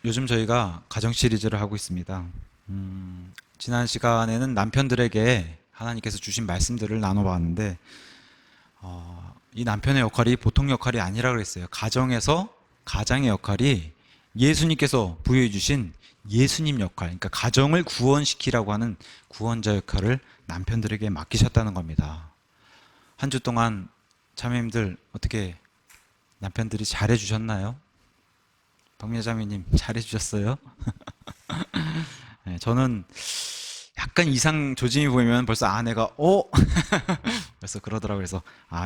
요즘 저희가 가정 시리즈를 하고 있습니다. 지난 시간에는 남편들에게 하나님께서 주신 말씀들을 나눠봤는데, 이 남편의 역할이 보통 역할이 아니라 그랬어요. 가정에서 가장의 역할이 예수님께서 부여해 주신 예수님 역할, 그러니까 가정을 구원시키라고 하는 구원자 역할을 남편들에게 맡기셨다는 겁니다. 한 주 동안 자매님들 어떻게 남편들이 잘해 주셨나요? 박미자매님 잘해 주셨어요? 네, 저는 약간 이상 조짐이 보이면 벌써 아내가 벌써 그러더라고요. 그래서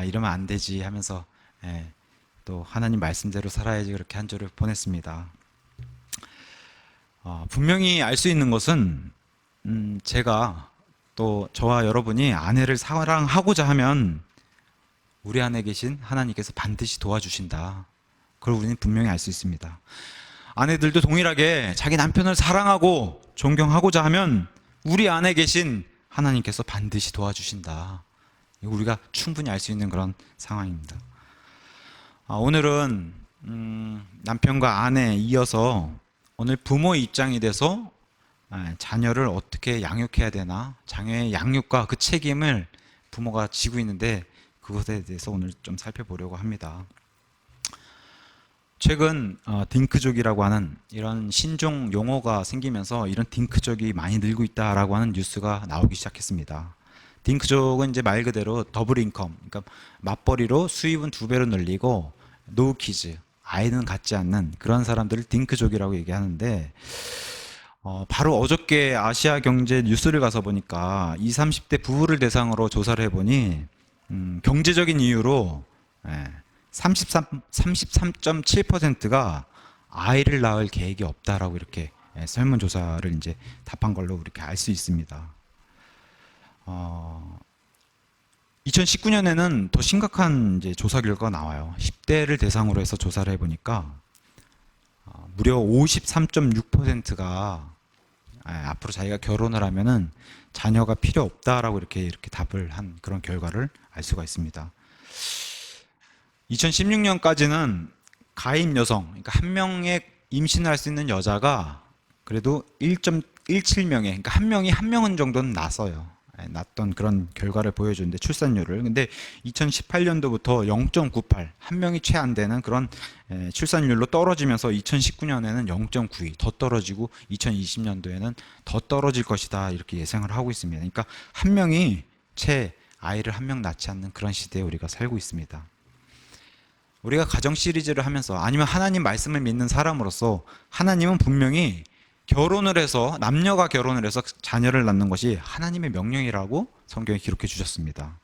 이러면 안 되지 하면서 또 하나님 말씀대로 살아야지 그렇게 한 주를 보냈습니다. 분명히 알 수 있는 것은 제가 또 저와 여러분이 아내를 사랑하고자 하면 우리 안에 계신 하나님께서 반드시 도와주신다. 그걸 우리는 분명히 알 수 있습니다. 아내들도 동일하게 자기 남편을 사랑하고 존경하고자 하면 우리 안에 계신 하나님께서 반드시 도와주신다. 이거 우리가 충분히 알 수 있는 그런 상황입니다. 오늘은 남편과 아내에 이어서 오늘 부모의 입장이 돼서 자녀를 어떻게 양육해야 되나, 자녀의 양육과 그 책임을 부모가 지고 있는데 그것에 대해서 오늘 좀 살펴보려고 합니다. 최근 딩크족이라고 하는 이런 신종 용어가 생기면서 이런 딩크족이 많이 늘고 있다라고 하는 뉴스가 나오기 시작했습니다. 딩크족은 이제 말 그대로 더블 인컴, 그러니까 맞벌이로 수입은 2배로 늘리고 노 키즈, 아이는 갖지 않는 그런 사람들을 딩크족이라고 얘기하는데, 바로 어저께 아시아 경제 뉴스를 가서 보니까 20, 30대 부부를 대상으로 조사를 해보니 경제적인 이유로 33.7%가 아이를 낳을 계획이 없다라고 이렇게 설문조사를 이제 답한 걸로 이렇게 알 수 있습니다. 2019년에는 더 심각한 이제 조사 결과가 나와요. 10대를 대상으로 해서 조사를 해보니까 무려 53.6%가 앞으로 자기가 결혼을 하면은 자녀가 필요 없다라고 이렇게 답을 한 그런 결과를 알 수가 있습니다. 2016년까지는 가임 여성, 그러니까 한 명의 임신을 할 수 있는 여자가 그래도 1.17명의, 그러니까 한 명이 한 명은 정도는 낳았어요. 낳았던 그런 결과를 보여주는데 출산율을. 근데 2018년도부터 0.98, 한 명이 채 안 되는 그런 출산율로 떨어지면서 2019년에는 0.92 더 떨어지고 2020년도에는 더 떨어질 것이다 이렇게 예상을 하고 있습니다. 그러니까 한 명이 채 아이를 한 명 낳지 않는 그런 시대에 우리가 살고 있습니다. 우리가 가정 시리즈를 하면서 아니면 하나님 말씀을 믿는 사람으로서 하나님은 분명히 결혼을 해서 남녀가 결혼을 해서 자녀를 낳는 것이 하나님의 명령이라고 성경에 기록해 주셨습니다.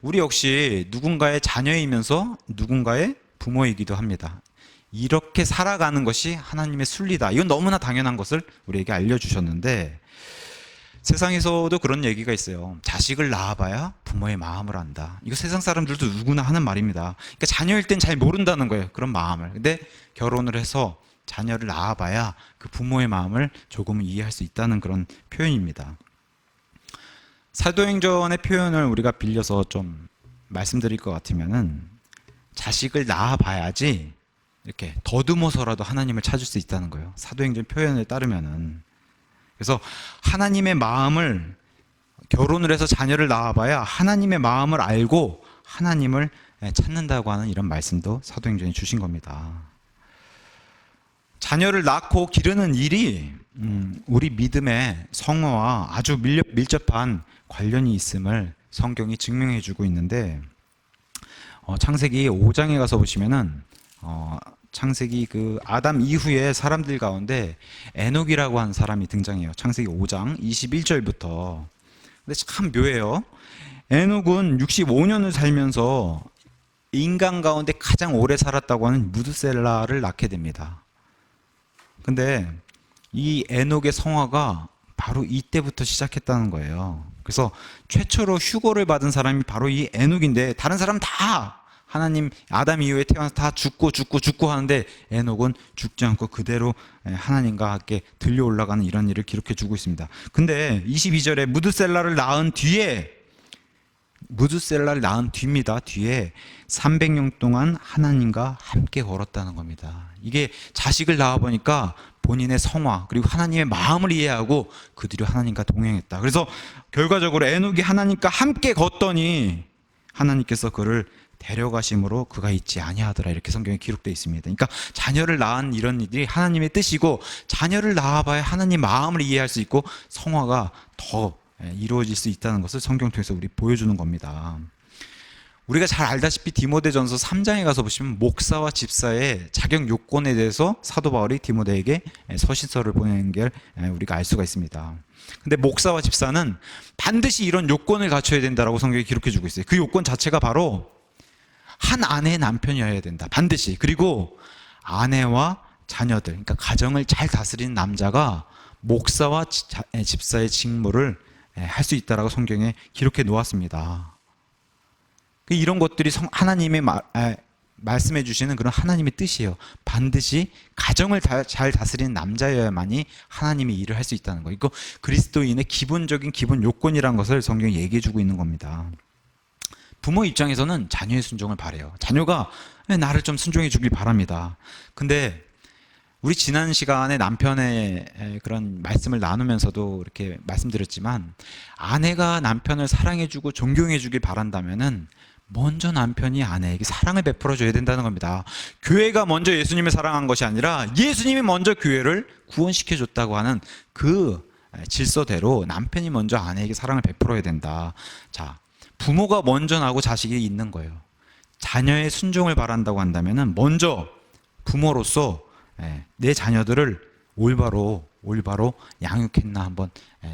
우리 역시 누군가의 자녀이면서 누군가의 부모이기도 합니다. 이렇게 살아가는 것이 하나님의 순리다. 이건 너무나 당연한 것을 우리에게 알려주셨는데 세상에서도 그런 얘기가 있어요. 자식을 낳아봐야 부모의 마음을 안다. 이거 세상 사람들도 누구나 하는 말입니다. 그러니까 자녀일 땐 잘 모른다는 거예요. 그런 마음을. 근데 결혼을 해서 자녀를 낳아봐야 그 부모의 마음을 조금은 이해할 수 있다는 그런 표현입니다. 사도행전의 표현을 우리가 빌려서 좀 말씀드릴 것 같으면은 자식을 낳아봐야지 이렇게 더듬어서라도 하나님을 찾을 수 있다는 거예요. 사도행전 표현에 따르면은. 그래서 하나님의 마음을 결혼을 해서 자녀를 낳아봐야 하나님의 마음을 알고 하나님을 찾는다고 하는 이런 말씀도 사도행전에 주신 겁니다. 자녀를 낳고 기르는 일이 우리 믿음의 성화와 아주 밀접한 관련이 있음을 성경이 증명해 주고 있는데 창세기 5장에 가서 보시면은 창세기 그 아담 이후에 사람들 가운데 에녹이라고 하는 사람이 등장해요. 창세기 5장 21절부터. 근데 참 묘해요. 에녹은 65년을 살면서 인간 가운데 가장 오래 살았다고 하는 무드셀라를 낳게 됩니다. 근데 이 에녹의 성화가 바로 이때부터 시작했다는 거예요. 그래서 최초로 휴거를 받은 사람이 바로 이 에녹인데 다른 사람 다 하나님 아담 이후에 태어나서 다 죽고 하는데 에녹은 죽지 않고 그대로 하나님과 함께 들려 올라가는 이런 일을 기록해 주고 있습니다. 근데 22절에 무드셀라를 낳은 뒤에 무드셀라를 낳은 뒤입니다. 뒤에 300년 동안 하나님과 함께 걸었다는 겁니다. 이게 자식을 낳아보니까 본인의 성화 그리고 하나님의 마음을 이해하고 그 뒤로 하나님과 동행했다. 그래서 결과적으로 에녹이 하나님과 함께 걷더니 하나님께서 그를 데려가심으로 그가 잊지 아니하더라, 이렇게 성경에 기록되어 있습니다. 그러니까 자녀를 낳은 이런 일이 하나님의 뜻이고, 자녀를 낳아봐야 하나님 마음을 이해할 수 있고 성화가 더 이루어질 수 있다는 것을 성경 통해서 우리 보여주는 겁니다. 우리가 잘 알다시피 디모데전서 3장에 가서 보시면 목사와 집사의 자격 요건에 대해서 사도 바울이 디모데에게 서신서를 보내는 게 우리가 알 수가 있습니다. 근데 목사와 집사는 반드시 이런 요건을 갖춰야 된다라고 성경이 기록해 주고 있어요. 그 요건 자체가 바로 한 아내의 남편이어야 된다, 반드시. 그리고 아내와 자녀들, 그러니까 가정을 잘 다스리는 남자가 목사와 집사의 직무를 할 수 있다라고 성경에 기록해 놓았습니다. 이런 것들이 하나님의 말씀해 주시는 그런 하나님의 뜻이에요. 반드시 가정을 잘 다스리는 남자여야만이 하나님의 일을 할 수 있다는 거. 이거 그리스도인의 기본적인 기본 요건이라는 것을 성경이 얘기해 주고 있는 겁니다. 부모 입장에서는 자녀의 순종을 바라요. 자녀가 나를 좀 순종해 주길 바랍니다. 근데 우리 지난 시간에 남편의 그런 말씀을 나누면서도 이렇게 말씀드렸지만, 아내가 남편을 사랑해주고 존경해주길 바란다면은 먼저 남편이 아내에게 사랑을 베풀어줘야 된다는 겁니다. 교회가 먼저 예수님을 사랑한 것이 아니라 예수님이 먼저 교회를 구원시켜줬다고 하는 그 질서대로 남편이 먼저 아내에게 사랑을 베풀어야 된다. 자, 부모가 먼저 나고 자식이 있는 거예요. 자녀의 순종을 바란다고 한다면은 먼저 부모로서 내 자녀들을 올바로 양육했나 한번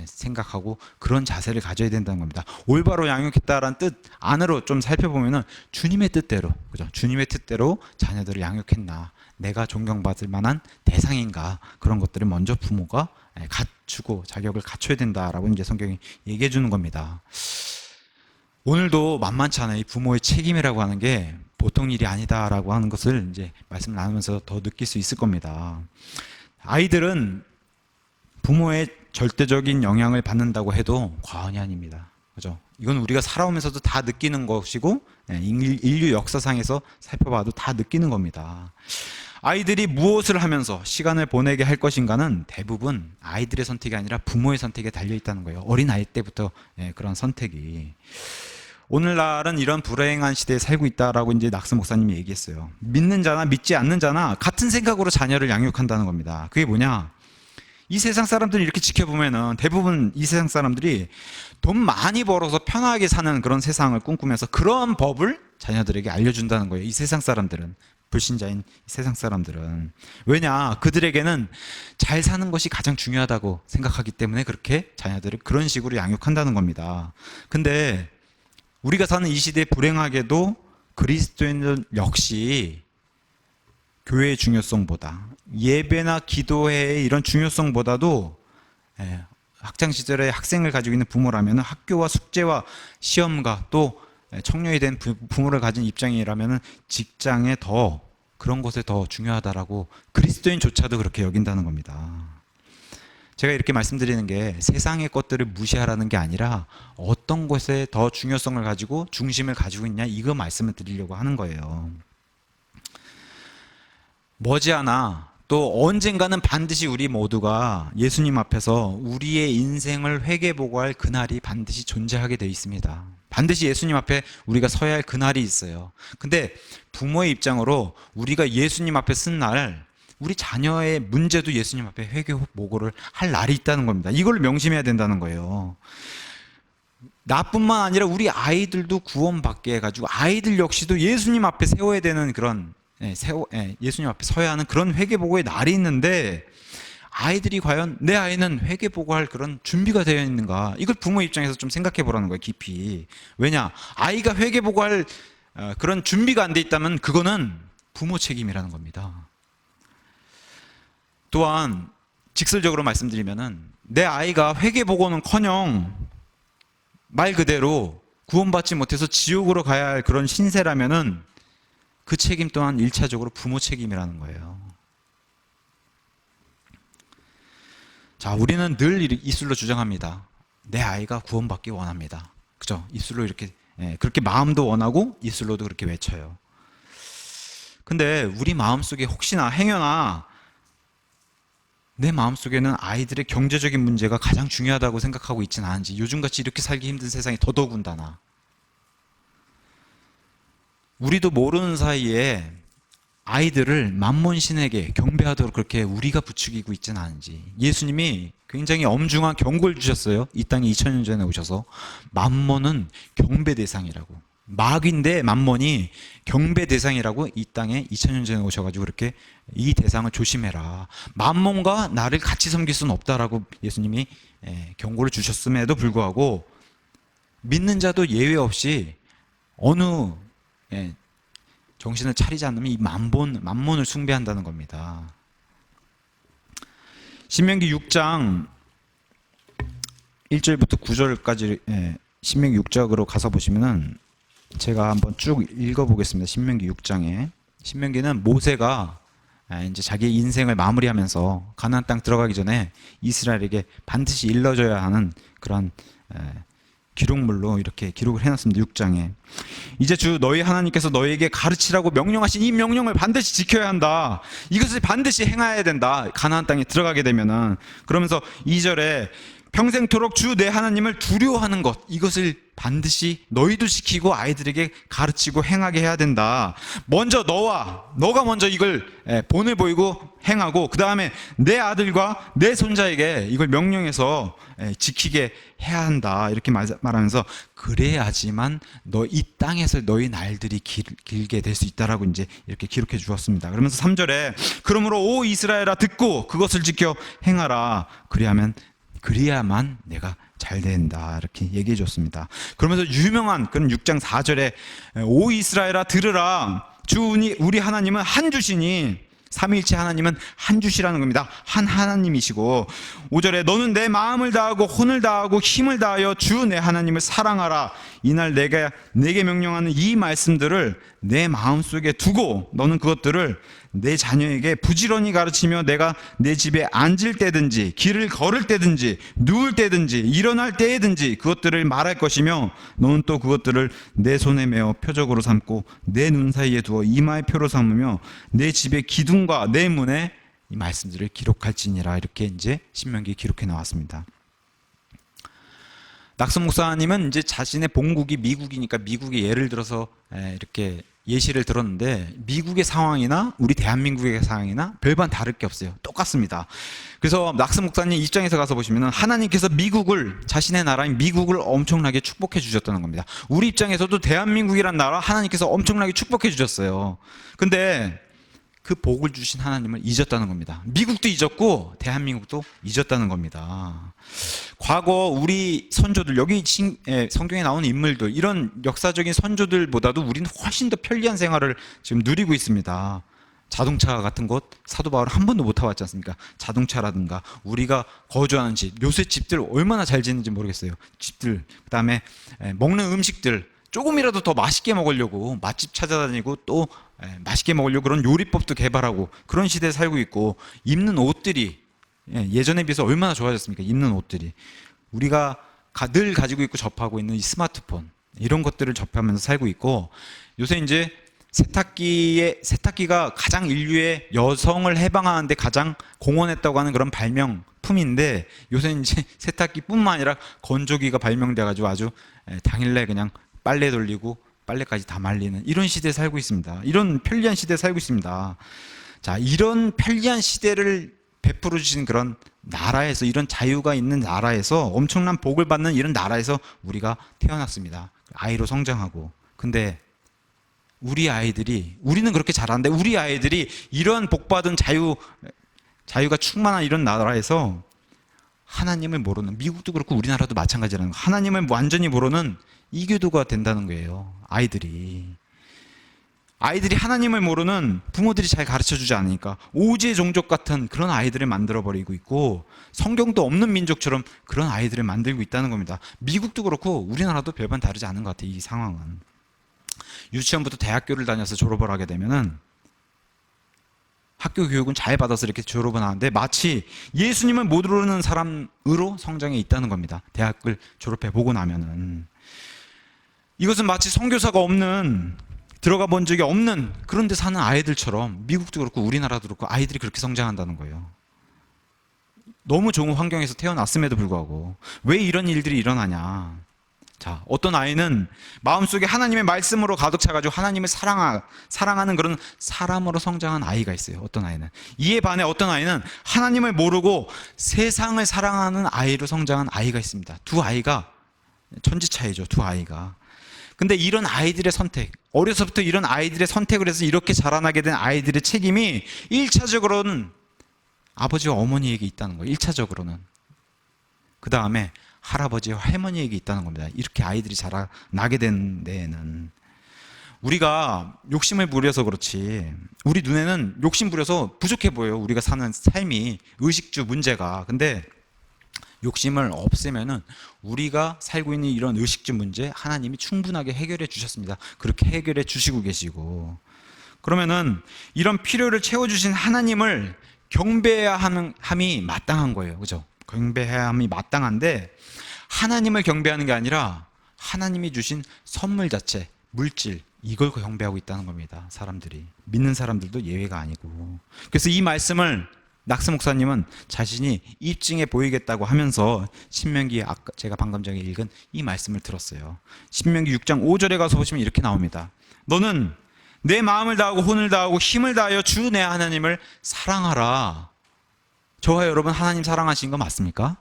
생각하고 그런 자세를 가져야 된다는 겁니다. 올바로 양육했다라는 뜻 안으로 좀 살펴보면은 주님의 뜻대로, 그죠? 주님의 뜻대로 자녀들을 양육했나, 내가 존경받을 만한 대상인가, 그런 것들을 먼저 부모가 갖추고 자격을 갖춰야 된다라고 이제 성경이 얘기해 주는 겁니다. 오늘도 만만치 않아요. 이 부모의 책임이라고 하는 게 보통 일이 아니다라고 하는 것을 이제 말씀을 나누면서 더 느낄 수 있을 겁니다. 아이들은 부모의 절대적인 영향을 받는다고 해도 과언이 아닙니다. 그죠? 이건 우리가 살아오면서도 다 느끼는 것이고, 인류 역사상에서 살펴봐도 다 느끼는 겁니다. 아이들이 무엇을 하면서 시간을 보내게 할 것인가는 대부분 아이들의 선택이 아니라 부모의 선택에 달려 있다는 거예요. 어린 아이 때부터 그런 선택이. 오늘날은 이런 불행한 시대에 살고 있다라고 이제 낙스 목사님이 얘기했어요. 믿는 자나 믿지 않는 자나 같은 생각으로 자녀를 양육한다는 겁니다. 그게 뭐냐? 이 세상 사람들이 이렇게 지켜보면은 대부분 이 세상 사람들이 돈 많이 벌어서 편하게 사는 그런 세상을 꿈꾸면서 그런 법을 자녀들에게 알려준다는 거예요. 이 세상 사람들은, 불신자인 세상 사람들은. 왜냐? 그들에게는 잘 사는 것이 가장 중요하다고 생각하기 때문에 그렇게 자녀들을 그런 식으로 양육한다는 겁니다. 근데 우리가 사는 이 시대에 불행하게도 그리스도인들 역시 교회의 중요성보다, 예배나 기도회의 이런 중요성보다도 학창시절에 학생을 가지고 있는 부모라면 학교와 숙제와 시험과 또 청년이 된 부모를 가진 입장이라면 직장에 더, 그런 것에 더 중요하다라고 그리스도인조차도 그렇게 여긴다는 겁니다. 제가 이렇게 말씀드리는 게 세상의 것들을 무시하라는 게 아니라 어떤 것에 더 중요성을 가지고 중심을 가지고 있냐, 이거 말씀을 드리려고 하는 거예요. 머지않아 또 언젠가는 반드시 우리 모두가 예수님 앞에서 우리의 인생을 회개보고할 그날이 반드시 존재하게 되어 있습니다. 반드시 예수님 앞에 우리가 서야 할 그날이 있어요. 근데 부모의 입장으로 우리가 예수님 앞에 쓴 날, 우리 자녀의 문제도 예수님 앞에 회개보고를 할 날이 있다는 겁니다. 이걸 명심해야 된다는 거예요. 나뿐만 아니라 우리 아이들도 구원받게 해가지고 아이들 역시도 예수님 앞에 세워야 되는 그런, 예수님 앞에 서야 하는 그런 회개보고의 날이 있는데, 아이들이 과연 내 아이는 회개보고할 그런 준비가 되어 있는가, 이걸 부모 입장에서 좀 생각해 보라는 거예요, 깊이. 왜냐? 아이가 회개보고할 그런 준비가 안 돼 있다면 그거는 부모 책임이라는 겁니다. 또한 직설적으로 말씀드리면은 내 아이가 회개보고는커녕 말 그대로 구원받지 못해서 지옥으로 가야 할 그런 신세라면은 그 책임 또한 1차적으로 부모 책임이라는 거예요. 자, 우리는 늘 입술로 주장합니다. 내 아이가 구원받기 원합니다. 그죠? 입술로 이렇게 그렇게 마음도 원하고 입술로도 그렇게 외쳐요. 근데 우리 마음속에 혹시나 행여나 내 마음속에는 아이들의 경제적인 문제가 가장 중요하다고 생각하고 있지는 않은지, 요즘같이 이렇게 살기 힘든 세상에 더더군다나 우리도 모르는 사이에 아이들을 만몬신에게 경배하도록 그렇게 우리가 부추기고 있지는 않은지, 예수님이 굉장히 엄중한 경고를 주셨어요. 이 땅에 2000년 전에 오셔서 만몬은 경배 대상이라고, 마귀인데 만몬이 경배 대상이라고 이 땅에 2000년 전에 오셔가지고 그렇게 이 대상을 조심해라, 만몬과 나를 같이 섬길 수는 없다라고 예수님이 경고를 주셨음에도 불구하고 믿는 자도 예외 없이 어느 정신을 차리지 않으면 이 만몬을 숭배한다는 겁니다. 신명기 6장 1절부터 9절까지, 신명기 6장으로 가서 보시면은 제가 한번 쭉 읽어보겠습니다. 신명기 6장에, 신명기는 모세가 이제 자기 인생을 마무리하면서 가나안 땅 들어가기 전에 이스라엘에게 반드시 일러줘야 하는 그런 기록물로 이렇게 기록을 해놨습니다. 6장에. 이제 주 너희 하나님께서 너희에게 가르치라고 명령하신 이 명령을 반드시 지켜야 한다. 이것을 반드시 행해야 된다. 가나안 땅에 들어가게 되면은. 그러면서 2절에 평생토록 주 내 하나님을 두려워하는 것, 이것을 반드시 너희도 지키고 아이들에게 가르치고 행하게 해야 된다. 먼저 너가 먼저 이걸 본을 보이고 행하고, 그 다음에 내 아들과 내 손자에게 이걸 명령해서 지키게 해야 한다. 이렇게 말하면서, 그래야지만 너 이 땅에서 너희 날들이 길게 될 수 있다라고 이제 이렇게 기록해 주었습니다. 그러면서 3절에 그러므로 오 이스라엘아 듣고 그것을 지켜 행하라. 그래야만 내가 잘 된다. 이렇게 얘기해 줬습니다. 그러면서 유명한 그런 6장 4절에 오 이스라엘아 들으라. 주 우리 하나님은 한 주시니, 삼위일체 하나님은 한 주시라는 겁니다. 한 하나님이시고, 5절에 너는 내 마음을 다하고 혼을 다하고 힘을 다하여 주 내 하나님을 사랑하라. 이날 내게 명령하는 이 말씀들을 내 마음속에 두고 너는 그것들을 내 자녀에게 부지런히 가르치며 내가 내 집에 앉을 때든지 길을 걸을 때든지 누울 때든지 일어날 때에든지 그것들을 말할 것이며, 너는 또 그것들을 내 손에 메어 표적으로 삼고 내 눈 사이에 두어 이마의 표로 삼으며 내 집의 기둥과 내 문에 이 말씀들을 기록할지니라. 이렇게 이제 신명기에 기록해 나왔습니다. 낙선 목사님은 이제 자신의 본국이 미국이니까 미국의 예를 들어서 이렇게 예시를 들었는데, 미국의 상황이나 우리 대한민국의 상황이나 별반 다를 게 없어요. 똑같습니다. 그래서 낙선 목사님 입장에서 가서 보시면 하나님께서 자신의 나라인 미국을 엄청나게 축복해 주셨다는 겁니다. 우리 입장에서도 대한민국이란 나라 하나님께서 엄청나게 축복해 주셨어요. 근데 그 복을 주신 하나님을 잊었다는 겁니다. 미국도 잊었고 대한민국도 잊었다는 겁니다. 과거 우리 선조들, 여기 성경에 나오는 인물들, 이런 역사적인 선조들보다도 우리는 훨씬 더 편리한 생활을 지금 누리고 있습니다. 자동차 같은 것 사도 바울 한 번도 못 타봤지 않습니까? 자동차라든가 우리가 거주하는 집, 요새 집들 얼마나 잘 짓는지 모르겠어요. 집들, 그 다음에 먹는 음식들, 조금이라도 더 맛있게 먹으려고 맛집 찾아다니고 또 맛있게 먹으려고 그런 요리법도 개발하고 그런 시대에 살고 있고, 입는 옷들이 예전에 비해서 얼마나 좋아졌습니까? 입는 옷들이. 우리가 늘 가지고 있고 접하고 있는 이 스마트폰, 이런 것들을 접하면서 살고 있고, 요새 이제 세탁기가 가장 인류의 여성을 해방하는데 가장 공헌했다고 하는 그런 발명품인데, 요새 이제 세탁기뿐만 아니라 건조기가 발명돼가지고 아주 당일날 그냥 빨래 돌리고 빨래까지 다 말리는 이런 시대에 살고 있습니다. 이런 편리한 시대에 살고 있습니다. 자, 이런 편리한 시대를 베풀어 주신 그런 나라에서, 이런 자유가 있는 나라에서, 엄청난 복을 받는 이런 나라에서 우리가 태어났습니다. 아이로 성장하고. 근데 우리는 그렇게 잘하는데 우리 아이들이 이런 복받은 자유가 충만한 이런 나라에서 하나님을 모르는, 미국도 그렇고 우리나라도 마찬가지라는 거, 하나님을 완전히 모르는 이교도가 된다는 거예요. 아이들이 하나님을 모르는, 부모들이 잘 가르쳐주지 않으니까 오지의 종족 같은 그런 아이들을 만들어버리고 있고, 성경도 없는 민족처럼 그런 아이들을 만들고 있다는 겁니다. 미국도 그렇고 우리나라도 별반 다르지 않은 것 같아요. 이 상황은. 유치원부터 대학교를 다녀서 졸업을 하게 되면은 학교 교육은 잘 받아서 이렇게 졸업을 하는데 마치 예수님을 모르는 사람으로 성장해 있다는 겁니다. 대학을 졸업해 보고 나면은. 이것은 마치 선교사가 없는, 들어가 본 적이 없는 그런 데 사는 아이들처럼, 미국도 그렇고 우리나라도 그렇고 아이들이 그렇게 성장한다는 거예요. 너무 좋은 환경에서 태어났음에도 불구하고 왜 이런 일들이 일어나냐. 자, 어떤 아이는 마음속에 하나님의 말씀으로 가득 차가지고 하나님을 사랑하는 그런 사람으로 성장한 아이가 있어요. 어떤 아이는. 이에 반해 어떤 아이는 하나님을 모르고 세상을 사랑하는 아이로 성장한 아이가 있습니다. 두 아이가 천지 차이죠. 두 아이가. 근데 이런 아이들의 선택, 어려서부터 이런 아이들의 선택을 해서 이렇게 자라나게 된 아이들의 책임이 1차적으로는 아버지와 어머니에게 있다는 거예요. 1차적으로는. 그 다음에 할아버지와 할머니에게 있다는 겁니다. 이렇게 아이들이 자라나게 된 데에는. 우리가 욕심을 부려서 그렇지, 우리 눈에는 욕심 부려서 부족해 보여요. 우리가 사는 삶이, 의식주 문제가. 근데 욕심을 없애면은 우리가 살고 있는 이런 의식주 문제 하나님이 충분하게 해결해 주셨습니다. 그렇게 해결해 주시고 계시고, 그러면은 이런 필요를 채워주신 하나님을 경배해야 함이 마땅한 거예요. 그죠? 경배해야 함이 마땅한데, 하나님을 경배하는 게 아니라 하나님이 주신 선물 자체, 물질, 이걸 경배하고 있다는 겁니다. 사람들이. 믿는 사람들도 예외가 아니고. 그래서 이 말씀을 낙스 목사님은 자신이 입증해 보이겠다고 하면서 신명기, 아까 제가 방금 전에 읽은 이 말씀을 들었어요. 신명기 6장 5절에 가서 보시면 이렇게 나옵니다. 너는 내 마음을 다하고 혼을 다하고 힘을 다하여 주 내 하나님을 사랑하라. 저와 여러분 하나님 사랑하신 거 맞습니까?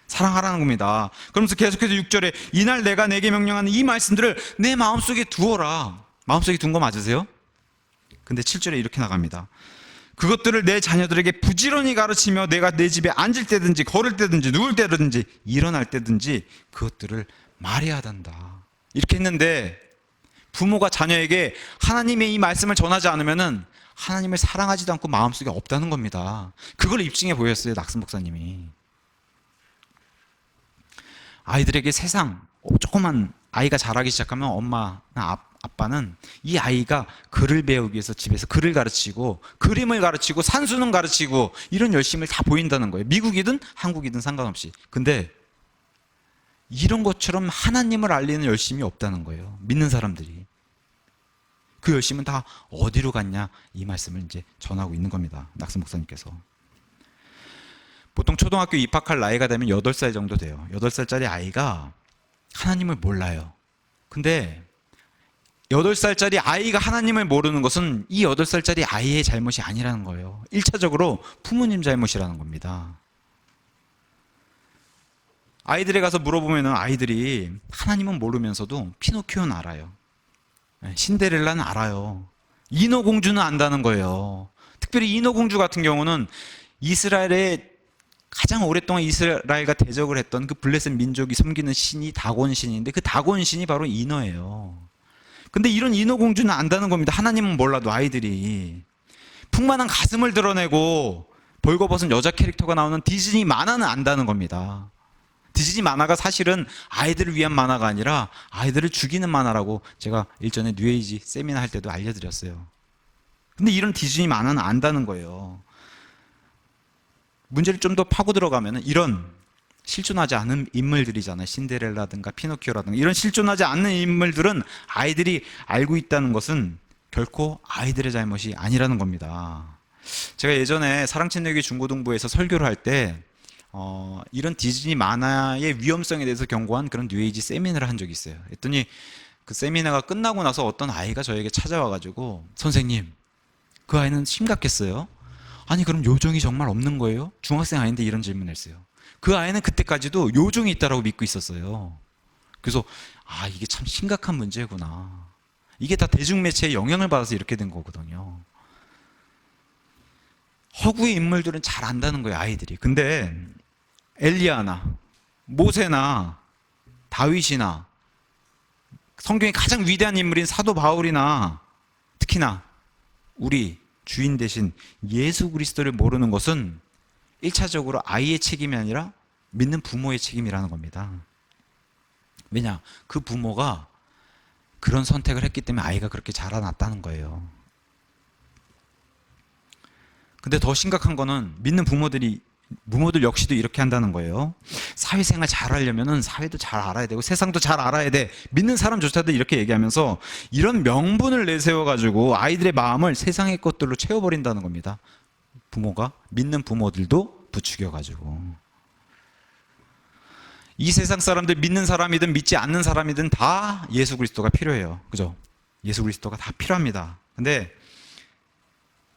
사랑하라는 겁니다. 그러면서 계속해서 6절에 이날 내가 내게 명령하는 이 말씀들을 내 마음속에 두어라. 마음속에 둔 거 맞으세요? 근데 7절에 이렇게 나갑니다. 그것들을 내 자녀들에게 부지런히 가르치며 내가 내 집에 앉을 때든지 걸을 때든지 누울 때든지 일어날 때든지 그것들을 말해야 한다. 이렇게 했는데 부모가 자녀에게 하나님의 이 말씀을 전하지 않으면은 하나님을 사랑하지도 않고 마음속에 없다는 겁니다. 그걸 입증해 보였어요. 낙스 목사님이. 아이들에게 세상, 조그만 아이가 자라기 시작하면 엄마나 아빠는 이 아이가 글을 배우기 위해서 집에서 글을 가르치고 그림을 가르치고 산수는 가르치고 이런 열심을 다 보인다는 거예요. 미국이든 한국이든 상관없이. 근데 이런 것처럼 하나님을 알리는 열심이 없다는 거예요. 믿는 사람들이. 그 열심은 다 어디로 갔냐, 이 말씀을 이제 전하고 있는 겁니다. 낙스 목사님께서. 보통 초등학교 입학할 나이가 되면 8살 정도 돼요. 8살짜리 아이가 하나님을 몰라요. 근데 8살짜리 아이가 하나님을 모르는 것은 이 8살짜리 아이의 잘못이 아니라는 거예요. 1차적으로 부모님 잘못이라는 겁니다. 아이들에 가서 물어보면 아이들이 하나님은 모르면서도 피노키오는 알아요. 신데렐라는 알아요. 인어공주는 안다는 거예요. 특별히 인어공주 같은 경우는 이스라엘의 가장 오랫동안 이스라엘과 대적을 했던 그 블레셋 민족이 섬기는 신이 다곤 신인데 그 다곤 신이 바로 인어예요. 근데 이런 인어공주는 안다는 겁니다. 하나님은 몰라도 아이들이. 풍만한 가슴을 드러내고 벌거벗은 여자 캐릭터가 나오는 디즈니 만화는 안다는 겁니다. 디즈니 만화가 사실은 아이들을 위한 만화가 아니라 아이들을 죽이는 만화라고 제가 일전에 뉴에이지 세미나 할 때도 알려드렸어요. 근데 이런 디즈니 만화는 안다는 거예요. 문제를 좀 더 파고 들어가면 이런 실존하지 않은 인물들이잖아요. 신데렐라든가 피노키오라든가 이런 실존하지 않는 인물들은 아이들이 알고 있다는 것은 결코 아이들의 잘못이 아니라는 겁니다. 제가 예전에 사랑천내교회 중고등부에서 설교를 할 때 이런 디즈니 만화의 위험성에 대해서 경고한 그런 뉴에이지 세미나를 한 적이 있어요. 했더니 그 세미나가 끝나고 나서 어떤 아이가 저에게 찾아와가지고 선생님, 그 아이는 심각했어요. 아니 그럼 요정이 정말 없는 거예요? 중학생 아닌데 이런 질문을 했어요. 그 아이는 그때까지도 요정이 있다라고 믿고 있었어요. 그래서 이게 참 심각한 문제구나. 이게 다 대중매체의 영향을 받아서 이렇게 된 거거든요. 허구의 인물들은 잘 안다는 거예요, 아이들이. 근데 엘리야나 모세나 다윗이나 성경의 가장 위대한 인물인 사도 바울이나 특히나 우리 주인 대신 예수 그리스도를 모르는 것은 1차적으로 아이의 책임이 아니라 믿는 부모의 책임이라는 겁니다. 왜냐? 그 부모가 그런 선택을 했기 때문에 아이가 그렇게 자라났다는 거예요. 근데 더 심각한 거는 믿는 부모들이 부모들 역시도 이렇게 한다는 거예요. 사회생활 잘 하려면은 사회도 잘 알아야 되고 세상도 잘 알아야 돼. 믿는 사람조차도 이렇게 얘기하면서 이런 명분을 내세워가지고 아이들의 마음을 세상의 것들로 채워버린다는 겁니다. 부모가, 믿는 부모들도 부추겨가지고. 이 세상 사람들, 믿는 사람이든 믿지 않는 사람이든 다 예수 그리스도가 필요해요. 그죠? 예수 그리스도가 다 필요합니다. 근데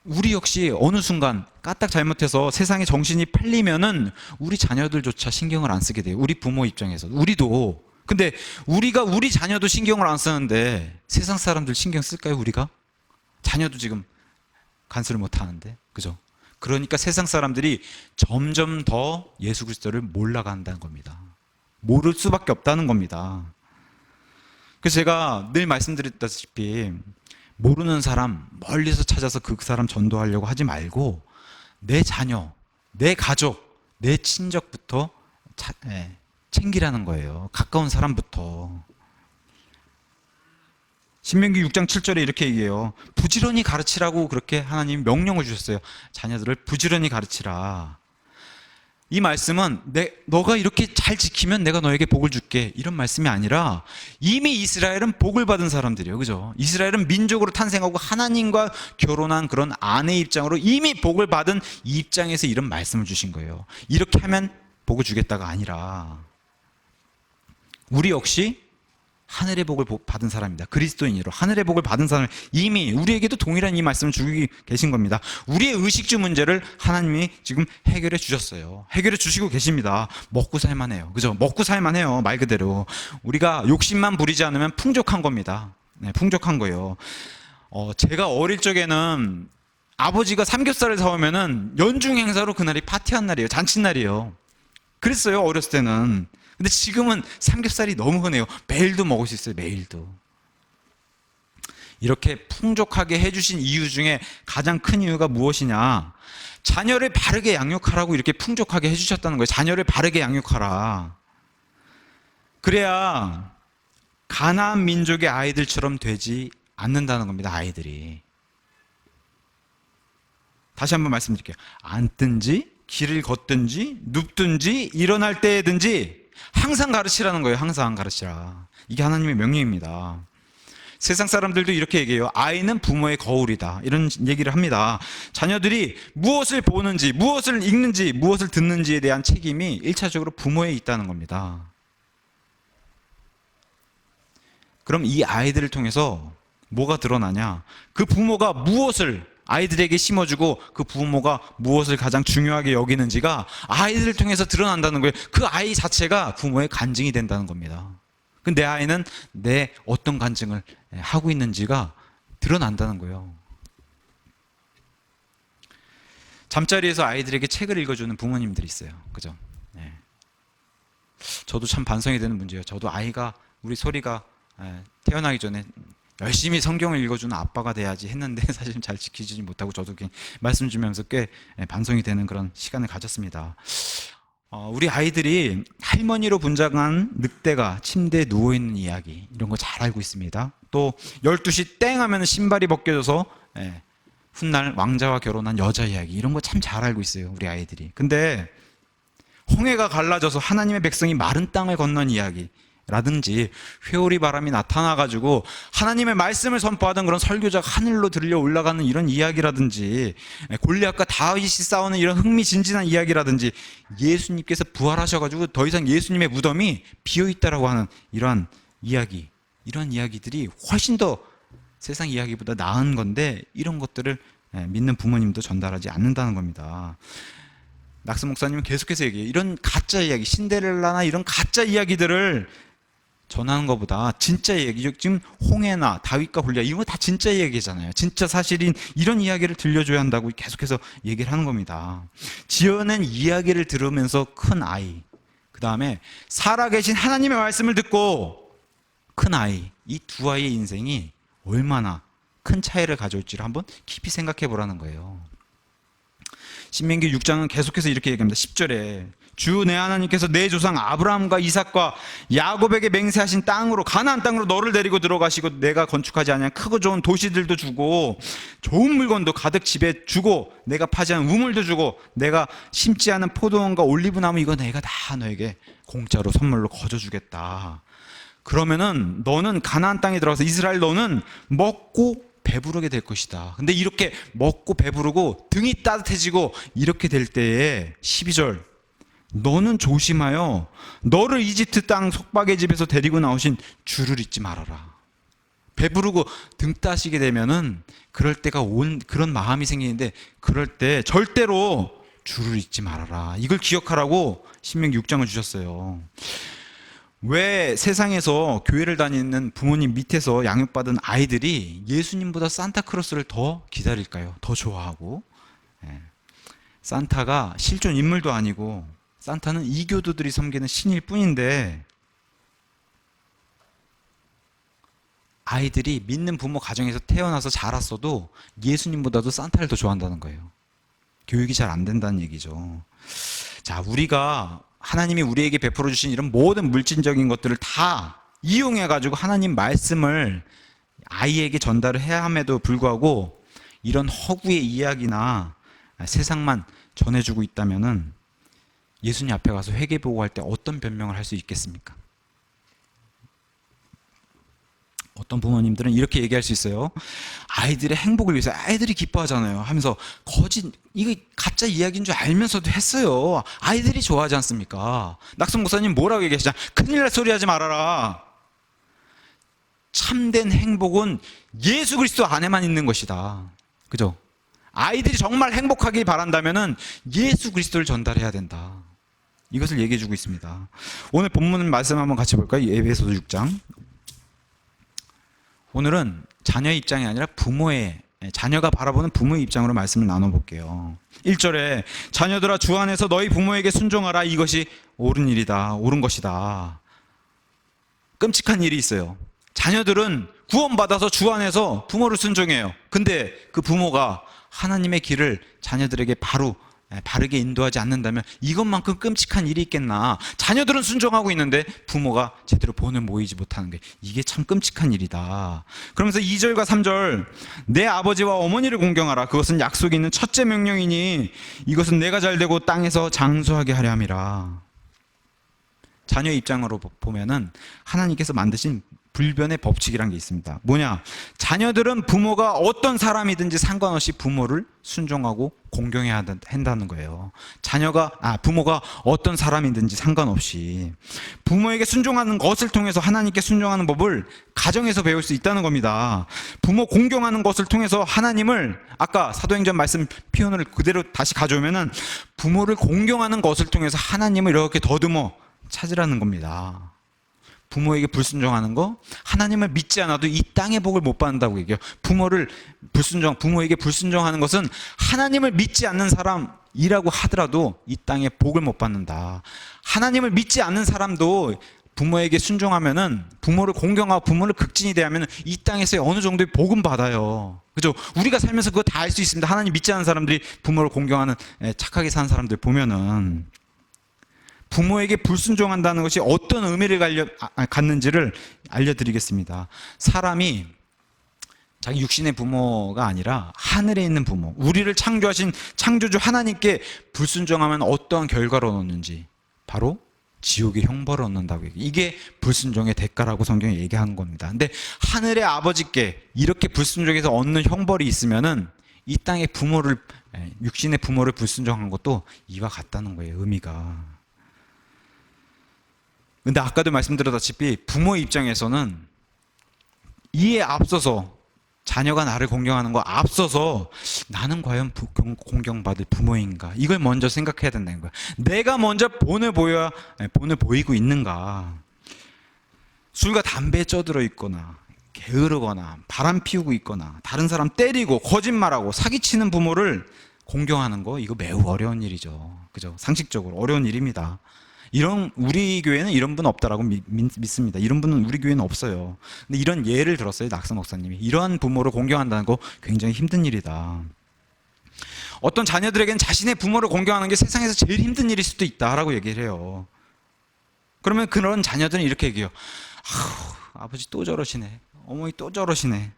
우리 역시 어느 순간 까딱 잘못해서 세상에 정신이 팔리면은 우리 자녀들조차 신경을 안 쓰게 돼요. 우리 부모 입장에서. 우리도. 근데 우리가 우리 자녀도 신경을 안 쓰는데 세상 사람들 신경 쓸까요, 우리가? 자녀도 지금 간수를 못 하는데. 그죠? 그러니까 세상 사람들이 점점 더 예수 그리스도를 몰라간다는 겁니다. 모를 수밖에 없다는 겁니다. 그래서 제가 늘 말씀드렸다시피 모르는 사람 멀리서 찾아서 그 사람 전도하려고 하지 말고 내 자녀, 내 가족, 내 친족부터 챙기라는 거예요. 가까운 사람부터. 신명기 6장 7절에 이렇게 얘기해요. 부지런히 가르치라고 그렇게 하나님이 명령을 주셨어요. 자녀들을 부지런히 가르치라. 이 말씀은 너가 이렇게 잘 지키면 내가 너에게 복을 줄게, 이런 말씀이 아니라 이미 이스라엘은 복을 받은 사람들이에요. 그죠? 이스라엘은 민족으로 탄생하고 하나님과 결혼한 그런 아내 입장으로 이미 복을 받은 이 입장에서 이런 말씀을 주신 거예요. 이렇게 하면 복을 주겠다가 아니라 우리 역시 하늘의 복을 받은 사람입니다. 그리스도인으로 하늘의 복을 받은 사람, 이미 우리에게도 동일한 이 말씀을 주고 계신 겁니다. 우리의 의식주 문제를 하나님이 지금 해결해 주셨어요. 해결해 주시고 계십니다. 먹고 살만해요. 그죠? 먹고 살만해요. 말 그대로 우리가 욕심만 부리지 않으면 풍족한 겁니다. 네, 풍족한 거예요. 제가 어릴 적에는 아버지가 삼겹살을 사오면은 연중 행사로 그날이 파티한 날이에요. 잔칫날이에요. 그랬어요, 어렸을 때는. 근데 지금은 삼겹살이 너무 흔해요. 매일도 먹을 수 있어요. 매일도. 이렇게 풍족하게 해주신 이유 중에 가장 큰 이유가 무엇이냐? 자녀를 바르게 양육하라고 이렇게 풍족하게 해주셨다는 거예요. 자녀를 바르게 양육하라. 그래야 가나안 민족의 아이들처럼 되지 않는다는 겁니다. 아이들이. 다시 한번 말씀드릴게요. 앉든지 길을 걷든지 눕든지 일어날 때든지 항상 가르치라는 거예요. 항상 가르치라. 이게 하나님의 명령입니다. 세상 사람들도 이렇게 얘기해요. 아이는 부모의 거울이다. 이런 얘기를 합니다. 자녀들이 무엇을 보는지, 무엇을 읽는지, 무엇을 듣는지에 대한 책임이 1차적으로 부모에 있다는 겁니다. 그럼 이 아이들을 통해서 뭐가 드러나냐? 그 부모가 무엇을 아이들에게 심어주고 그 부모가 무엇을 가장 중요하게 여기는지가 아이들을 통해서 드러난다는 거예요. 그 아이 자체가 부모의 간증이 된다는 겁니다. 내 아이는 내 어떤 간증을 하고 있는지가 드러난다는 거예요. 잠자리에서 아이들에게 책을 읽어주는 부모님들이 있어요. 그죠? 네. 저도 참 반성이 되는 문제예요. 저도 아이가, 우리 소리가 태어나기 전에 열심히 성경을 읽어주는 아빠가 돼야지 했는데 사실 잘 지키지 못하고 저도 말씀 주면서 꽤 반성이 되는 그런 시간을 가졌습니다. 우리 아이들이 할머니로 분장한 늑대가 침대에 누워있는 이야기, 이런 거 잘 알고 있습니다. 또 12시 땡 하면 신발이 벗겨져서 훗날 왕자와 결혼한 여자 이야기, 이런 거 참 잘 알고 있어요. 우리 아이들이. 근데 홍해가 갈라져서 하나님의 백성이 마른 땅을 건넌 이야기 라든지 회오리 바람이 나타나가지고 하나님의 말씀을 선포하던 그런 설교자가 하늘로 들려 올라가는 이런 이야기라든지 골리앗과 다윗이 싸우는 이런 흥미진진한 이야기라든지 예수님께서 부활하셔가지고 더 이상 예수님의 무덤이 비어있다라고 하는 이러한 이야기, 이런 이야기들이 훨씬 더 세상 이야기보다 나은 건데 이런 것들을 믿는 부모님도 전달하지 않는다는 겁니다. 낙스 목사님은 계속해서 얘기해요. 이런 가짜 이야기, 신데렐라나 이런 가짜 이야기들을 전하는 것보다 진짜 이야기, 지금 홍해나 다윗과 골리앗 이런 거 다 진짜 이야기잖아요. 진짜 사실인 이런 이야기를 들려줘야 한다고 계속해서 얘기를 하는 겁니다. 지어낸 이야기를 들으면서 큰 아이, 그 다음에 살아계신 하나님의 말씀을 듣고 큰 아이, 이 두 아이의 인생이 얼마나 큰 차이를 가져올지를 한번 깊이 생각해 보라는 거예요. 신명기 6장은 계속해서 이렇게 얘기합니다. 10절에 주 내 하나님께서 내 조상 아브라함과 이삭과 야곱에게 맹세하신 땅으로, 가나안 땅으로 너를 데리고 들어가시고 내가 건축하지 아니한 크고 좋은 도시들도 주고 좋은 물건도 가득 집에 주고 내가 파지 않은 우물도 주고 내가 심지 않은 포도원과 올리브나무 이거 내가 다 너에게 공짜로 선물로 거저주겠다. 그러면은 너는 가나안 땅에 들어가서 이스라엘 너는 먹고 배부르게 될 것이다. 근데 이렇게 먹고 배부르고 등이 따뜻해지고 이렇게 될 때에 12절 너는 조심하여 너를 이집트 땅 속박의 집에서 데리고 나오신 주를 잊지 말아라. 배부르고 등 따시게 되면은 그럴 때가 그런 마음이 생기는데 그럴 때 절대로 주를 잊지 말아라. 이걸 기억하라고 신명기 6장을 주셨어요. 왜 세상에서 교회를 다니는 부모님 밑에서 양육받은 아이들이 예수님보다 산타크로스를 더 기다릴까요? 더 좋아하고. 산타가 실존 인물도 아니고 산타는 이교도들이 섬기는 신일 뿐인데 아이들이 믿는 부모 가정에서 태어나서 자랐어도 예수님보다도 산타를 더 좋아한다는 거예요. 교육이 잘 안 된다는 얘기죠. 자, 우리가 하나님이 우리에게 베풀어 주신 이런 모든 물질적인 것들을 다 이용해 가지고 하나님 말씀을 아이에게 전달을 해야 함에도 불구하고 이런 허구의 이야기나 세상만 전해주고 있다면은 예수님 앞에 가서 회개보고할 때 어떤 변명을 할 수 있겠습니까? 어떤 부모님들은 이렇게 얘기할 수 있어요. 아이들의 행복을 위해서 아이들이 기뻐하잖아요 하면서 이거 가짜 이야기인 줄 알면서도 했어요. 아이들이 좋아하지 않습니까? 낙성 목사님 뭐라고 얘기하시죠? 큰일 날 소리 하지 말아라. 참된 행복은 예수 그리스도 안에만 있는 것이다. 그죠? 아이들이 정말 행복하길 바란다면은 예수 그리스도를 전달해야 된다. 이것을 얘기해 주고 있습니다. 오늘 본문 말씀 한번 같이 볼까요? 에베소서 6장. 오늘은 자녀의 입장이 아니라 자녀가 바라보는 부모의 입장으로 말씀을 나눠볼게요. 1절에 자녀들아 주 안에서 너희 부모에게 순종하라. 이것이 옳은 일이다. 옳은 것이다. 끔찍한 일이 있어요. 자녀들은 구원받아서 주 안에서 부모를 순종해요. 근데 그 부모가 하나님의 길을 자녀들에게 바르게 인도하지 않는다면 이것만큼 끔찍한 일이 있겠나. 자녀들은 순종하고 있는데 부모가 제대로 본을 모이지 못하는 게 이게 참 끔찍한 일이다. 그러면서 2절과 3절 내 아버지와 어머니를 공경하라. 그것은 약속이 있는 첫째 명령이니 이것은 내가 잘되고 땅에서 장수하게 하려 함이라. 자녀의 입장으로 보면은 하나님께서 만드신 불변의 법칙이란 게 있습니다. 뭐냐? 자녀들은 부모가 어떤 사람이든지 상관없이 부모를 순종하고 공경해야 한다는 거예요. 부모가 어떤 사람이든지 상관없이 부모에게 순종하는 것을 통해서 하나님께 순종하는 법을 가정에서 배울 수 있다는 겁니다. 부모 공경하는 것을 통해서 하나님을 아까 사도행전 말씀 표현을 그대로 다시 가져오면은 부모를 공경하는 것을 통해서 하나님을 이렇게 더듬어 찾으라는 겁니다. 부모에게 불순종하는 거, 하나님을 믿지 않아도 이 땅의 복을 못 받는다고 얘기해요. 부모에게 불순종하는 것은 하나님을 믿지 않는 사람이라고 하더라도 이 땅의 복을 못 받는다. 하나님을 믿지 않는 사람도 부모에게 순종하면은, 부모를 공경하고 부모를 극진히 대하면은 이 땅에서 어느 정도의 복은 받아요. 그죠? 우리가 살면서 그거 다 알 수 있습니다. 하나님 믿지 않는 사람들이 부모를 공경하는, 착하게 사는 사람들 보면은 부모에게 불순종한다는 것이 어떤 의미를 갖는지를 알려드리겠습니다. 사람이 자기 육신의 부모가 아니라 하늘에 있는 부모, 우리를 창조하신 창조주 하나님께 불순종하면 어떠한 결과를 얻는지, 바로 지옥의 형벌을 얻는다고 얘기해요. 이게 불순종의 대가라고 성경이 얘기하는 겁니다. 근데 하늘의 아버지께 이렇게 불순종해서 얻는 형벌이 있으면은 이 땅의 육신의 부모를 불순종한 것도 이와 같다는 거예요. 의미가. 근데 아까도 말씀드렸다시피 부모의 입장에서는 이에 앞서서 자녀가 나를 공경하는 거 앞서서 나는 과연 공경받을 부모인가, 이걸 먼저 생각해야 된다는 거야. 내가 먼저 본을 보이고 있는가. 술과 담배에 쪄들어 있거나 게으르거나 바람 피우고 있거나 다른 사람 때리고 거짓말하고 사기치는 부모를 공경하는 거, 이거 매우 어려운 일이죠. 그죠? 상식적으로 어려운 일입니다. 우리 교회는 이런 분 없다라고 믿습니다. 이런 분은 우리 교회는 없어요. 근데 이런 예를 들었어요, 낙선 목사님이. 이러한 부모를 공경한다는 거 굉장히 힘든 일이다. 어떤 자녀들에게는 자신의 부모를 공경하는 게 세상에서 제일 힘든 일일 수도 있다라고 얘기를 해요. 그러면 그런 자녀들은 이렇게 얘기해요. 아버지 또 저러시네. 어머니 또 저러시네.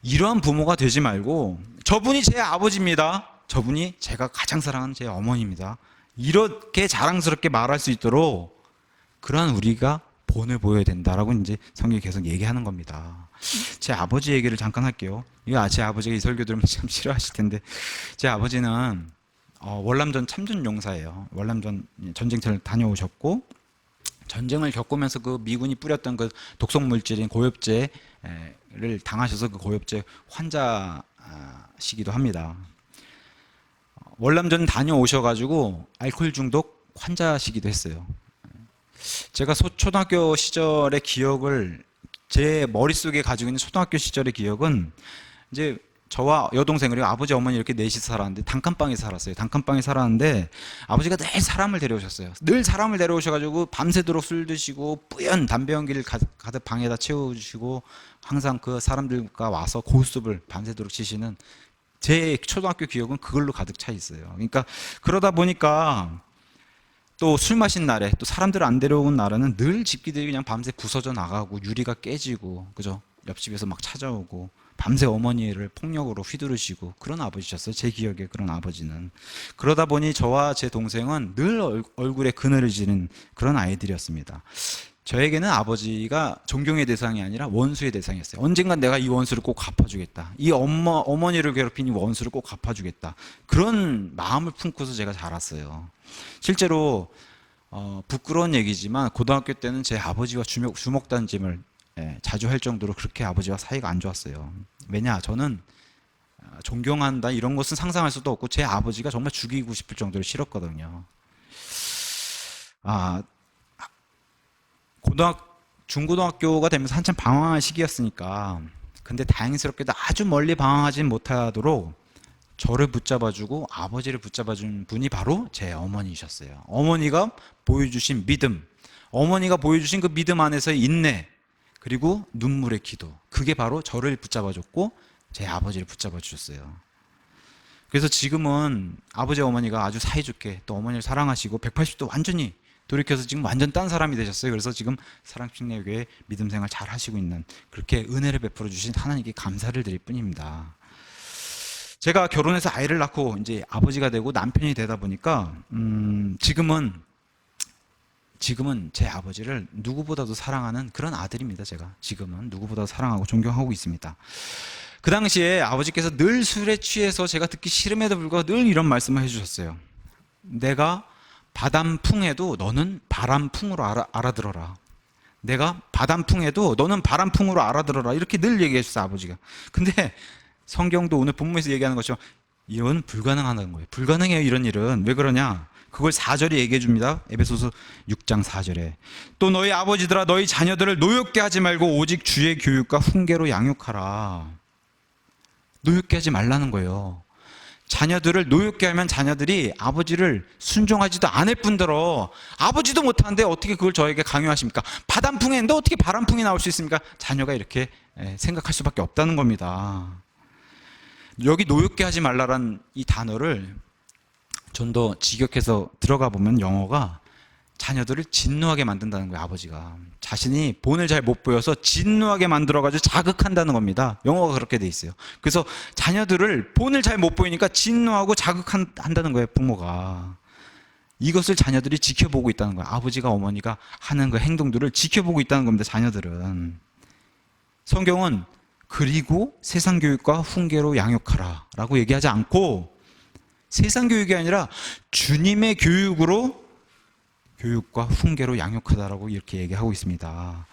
이러한 부모가 되지 말고 저분이 제 아버지입니다. 저분이 제가 가장 사랑하는 제 어머니입니다. 이렇게 자랑스럽게 말할 수 있도록 그러한 우리가 본을 보여야 된다라고 이제 성경이 계속 얘기하는 겁니다. 제 아버지 얘기를 잠깐 할게요. 이거 제 아버지가 이 설교 들으면 참 싫어하실 텐데, 제 아버지는 월남전 참전용사예요. 월남전 전쟁터를 다녀오셨고, 전쟁을 겪으면서 그 미군이 뿌렸던 그 독성 물질인 고엽제를 당하셔서 그 고엽제 환자시기도 합니다. 월남전 다녀오셔가지고 알코올 중독 환자시기도 했어요. 제가 초등학교 시절의 기억을, 제 머릿속에 가지고 있는 초등학교 시절의 기억은 이제 저와 여동생 그리고 아버지 어머니 이렇게 넷이 살았는데 단칸방에 살았어요. 단칸방에 살았는데 아버지가 늘 사람을 데려오셨어요. 늘 사람을 데려오셔가지고 밤새도록 술 드시고 뿌연 담배 연기를 가득 방에다 채워주시고 항상 그 사람들과 와서 고스톱을 밤새도록 치시는 제 초등학교 기억은 그걸로 가득 차 있어요. 그러니까 그러다 보니까 또 술 마신 날에 또 사람들 안 데려온 날에는 늘 집기들이 그냥 밤새 부서져 나가고 유리가 깨지고, 그죠? 옆집에서 막 찾아오고 밤새 어머니를 폭력으로 휘두르시고 그런 아버지셨어요. 제 기억에 그런 아버지는. 그러다 보니 저와 제 동생은 늘 얼굴에 그늘을 지는 그런 아이들이었습니다. 저에게는 아버지가 존경의 대상이 아니라 원수의 대상이었어요. 언젠간 내가 이 원수를 꼭 갚아주겠다. 이 어머니를 괴롭힌 이 원수를 꼭 갚아주겠다. 그런 마음을 품고서 제가 자랐어요. 실제로 부끄러운 얘기지만 고등학교 때는 제 아버지와 주먹 던짐을 자주 할 정도로 그렇게 아버지와 사이가 안 좋았어요. 왜냐, 저는 존경한다 이런 것은 상상할 수도 없고 제 아버지가 정말 죽이고 싶을 정도로 싫었거든요. 중고등학교가 되면서 한참 방황할 시기였으니까, 근데 다행스럽게도 아주 멀리 방황하진 못하도록 저를 붙잡아주고 아버지를 붙잡아준 분이 바로 제 어머니셨어요. 어머니가 보여주신 믿음, 어머니가 보여주신 그 믿음 안에서의 인내, 그리고 눈물의 기도, 그게 바로 저를 붙잡아줬고 제 아버지를 붙잡아 주셨어요. 그래서 지금은 아버지 어머니가 아주 사이좋게 또 어머니를 사랑하시고 180도 완전히 돌이켜서 지금 완전 딴 사람이 되셨어요. 그래서 지금 사랑침례교회 믿음 생활 잘 하시고 있는, 그렇게 은혜를 베풀어 주신 하나님께 감사를 드릴 뿐입니다. 제가 결혼해서 아이를 낳고 이제 아버지가 되고 남편이 되다 보니까 지금은 제 아버지를 누구보다도 사랑하는 그런 아들입니다. 제가 지금은 누구보다도 사랑하고 존경하고 있습니다. 그 당시에 아버지께서 늘 술에 취해서 제가 듣기 싫음에도 불구하고 늘 이런 말씀을 해주셨어요. 내가 바람풍해도 너는 바람풍으로 알아들어라. 내가 바람풍해도 너는 바람풍으로 알아들어라. 이렇게 늘 얘기해 주셨어요, 아버지가. 근데 성경도 오늘 본문에서 얘기하는 것처럼 이건 불가능하다는 거예요. 불가능해요, 이런 일은. 왜 그러냐? 그걸 4절에 얘기해 줍니다. 에베소서 6장 4절에. 또 너희 아버지들아 너희 자녀들을 노엽게 하지 말고 오직 주의 교육과 훈계로 양육하라. 노엽게 하지 말라는 거예요. 자녀들을 노엽게 하면 자녀들이 아버지를 순종하지도 않을 뿐더러 아버지도 못하는데 어떻게 그걸 저에게 강요하십니까? 바람풍이 했는데 어떻게 바람풍이 나올 수 있습니까? 자녀가 이렇게 생각할 수밖에 없다는 겁니다. 여기 노엽게 하지 말라란 이 단어를 좀 더 직역해서 들어가 보면 영어가 자녀들을 진노하게 만든다는 거예요. 아버지가 자신이 본을 잘 못 보여서 진노하게 만들어가지고 자극한다는 겁니다. 영어가 그렇게 돼 있어요. 그래서 자녀들을 본을 잘 못 보이니까 진노하고 자극한다는 거예요. 부모가 이것을 자녀들이 지켜보고 있다는 거예요. 아버지가 어머니가 하는 그 행동들을 지켜보고 있다는 겁니다. 자녀들은. 성경은 그리고 세상 교육과 훈계로 양육하라 라고 얘기하지 않고 세상 교육이 아니라 주님의 교육으로 교육과 훈계로 양육하다라고 이렇게 얘기하고 있습니다.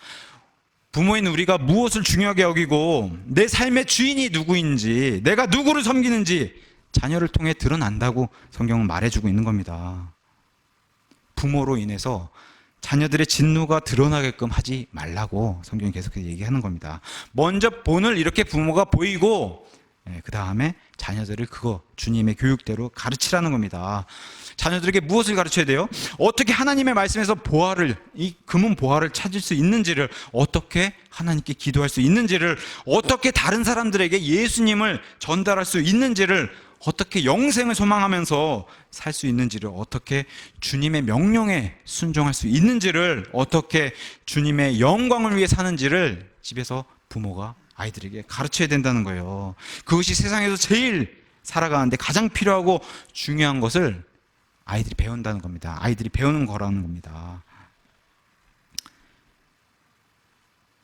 부모인 우리가 무엇을 중요하게 여기고 내 삶의 주인이 누구인지, 내가 누구를 섬기는지 자녀를 통해 드러난다고 성경은 말해주고 있는 겁니다. 부모로 인해서 자녀들의 진노가 드러나게끔 하지 말라고 성경이 계속해서 얘기하는 겁니다. 먼저 본을 이렇게 부모가 보이고 그 다음에 자녀들을 그거 주님의 교육대로 가르치라는 겁니다. 자녀들에게 무엇을 가르쳐야 돼요? 어떻게 하나님의 말씀에서 이 금은 보화를 찾을 수 있는지를, 어떻게 하나님께 기도할 수 있는지를, 어떻게 다른 사람들에게 예수님을 전달할 수 있는지를, 어떻게 영생을 소망하면서 살 수 있는지를, 어떻게 주님의 명령에 순종할 수 있는지를, 어떻게 주님의 영광을 위해 사는지를 집에서 부모가 아이들에게 가르쳐야 된다는 거예요. 그것이 세상에서 제일 살아가는데 가장 필요하고 중요한 것을 아이들이 배운다는 겁니다. 아이들이 배우는 거라는 겁니다.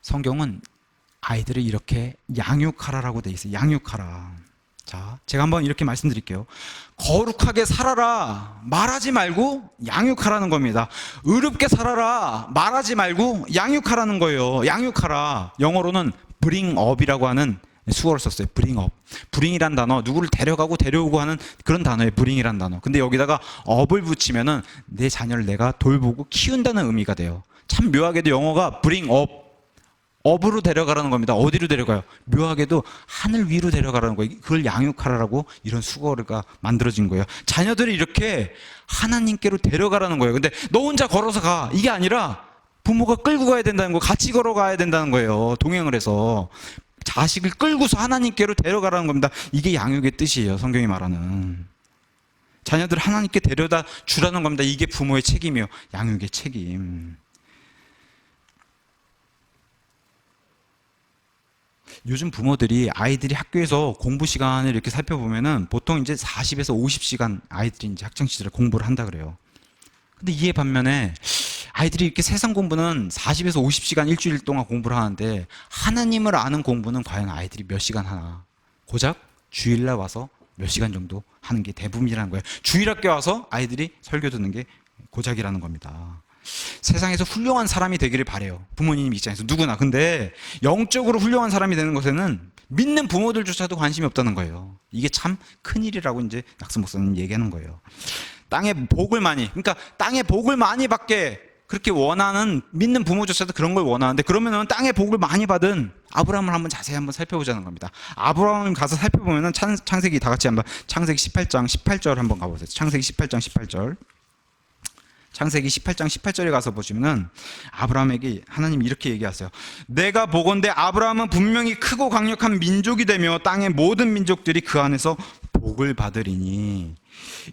성경은 아이들을 이렇게 양육하라라고 돼 있어요. 양육하라. 자, 제가 한번 이렇게 말씀드릴게요. 거룩하게 살아라 말하지 말고 양육하라는 겁니다. 의롭게 살아라 말하지 말고 양육하라는 거예요. 양육하라. 영어로는 bring up이라고 하는 수어를 썼어요. bring up. bring이란 단어, 누구를 데려가고 데려오고 하는 그런 단어예요. bring이란 단어. 근데 여기다가 up을 붙이면은 내 자녀를 내가 돌보고 키운다는 의미가 돼요. 참 묘하게도 영어가 bring up, 업으로 데려가라는 겁니다. 어디로 데려가요? 묘하게도 하늘 위로 데려가라는 거예요. 그걸 양육하라고 이런 수거가 만들어진 거예요. 자녀들이 이렇게 하나님께로 데려가라는 거예요. 근데 너 혼자 걸어서 가, 이게 아니라 부모가 끌고 가야 된다는 거, 같이 걸어가야 된다는 거예요. 동행을 해서 자식을 끌고서 하나님께로 데려가라는 겁니다. 이게 양육의 뜻이에요. 성경이 말하는 자녀들을 하나님께 데려다 주라는 겁니다. 이게 부모의 책임이에요. 양육의 책임. 요즘 부모들이 아이들이 학교에서 공부 시간을 이렇게 살펴보면은 보통 이제 40에서 50시간 아이들이 이제 학창 시절에 공부를 한다 그래요. 근데 이에 반면에 아이들이 이렇게 세상 공부는 40에서 50시간 일주일 동안 공부를 하는데 하나님을 아는 공부는 과연 아이들이 몇 시간 하나? 고작 주일날 와서 몇 시간 정도 하는 게 대부분이라는 거예요. 주일학교 와서 아이들이 설교 듣는 게 고작이라는 겁니다. 세상에서 훌륭한 사람이 되기를 바래요. 부모님 입장에서 누구나. 근데 영적으로 훌륭한 사람이 되는 것에는 믿는 부모들조차도 관심이 없다는 거예요. 이게 참 큰일이라고 이제 낙스 목사님 얘기하는 거예요. 땅의 복을 많이, 그러니까 땅의 복을 많이 받게 그렇게 원하는 믿는 부모조차도 그런 걸 원하는데, 그러면은 땅의 복을 많이 받은 아브라함을 한번 자세히 한번 살펴보자는 겁니다. 아브라함을 가서 살펴보면은 창세기 다 같이 한번 창세기 18장 18절 한번 가보세요. 창세기 18장 18절. 창세기 18장 18절에 가서 보시면은 아브라함에게 하나님이 이렇게 얘기하세요. 내가 보건대 아브라함은 분명히 크고 강력한 민족이 되며 땅의 모든 민족들이 그 안에서 복을 받으리니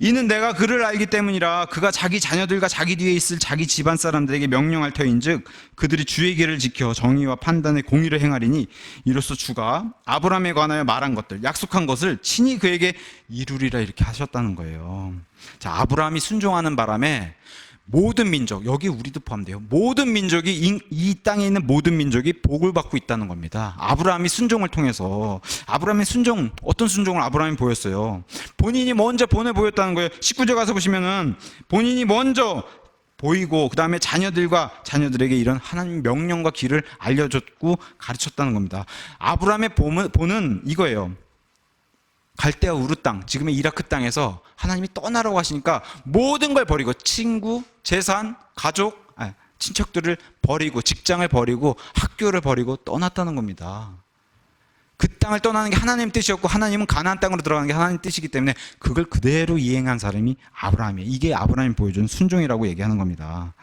이는 내가 그를 알기 때문이라. 그가 자기 자녀들과 자기 뒤에 있을 자기 집안 사람들에게 명령할 터인즉 그들이 주의 길을 지켜 정의와 판단의 공의를 행하리니 이로써 주가 아브라함에 관하여 말한 것들, 약속한 것을 친히 그에게 이루리라, 이렇게 하셨다는 거예요. 자, 아브라함이 순종하는 바람에 모든 민족, 여기 우리도 포함돼요. 모든 민족이, 이 땅에 있는 모든 민족이 복을 받고 있다는 겁니다. 아브라함이 순종을 통해서. 아브라함의 순종, 어떤 순종을 아브라함이 보였어요? 본인이 먼저 보였다는 거예요. 19절 가서 보시면은 본인이 먼저 보이고 그 다음에 자녀들에게 이런 하나님 명령과 길을 알려줬고 가르쳤다는 겁니다. 아브라함의 본은 이거예요. 갈대아 우르 땅, 지금의 이라크 땅에서 하나님이 떠나라고 하시니까 모든 걸 버리고 친구, 재산, 가족, 친척들을 버리고 직장을 버리고 학교를 버리고 떠났다는 겁니다. 그 땅을 떠나는 게 하나님 뜻이었고 하나님은 가나안 땅으로 들어가는 게 하나님 뜻이기 때문에 그걸 그대로 이행한 사람이 아브라함이에요. 이게 아브라함이 보여준 순종이라고 얘기하는 겁니다.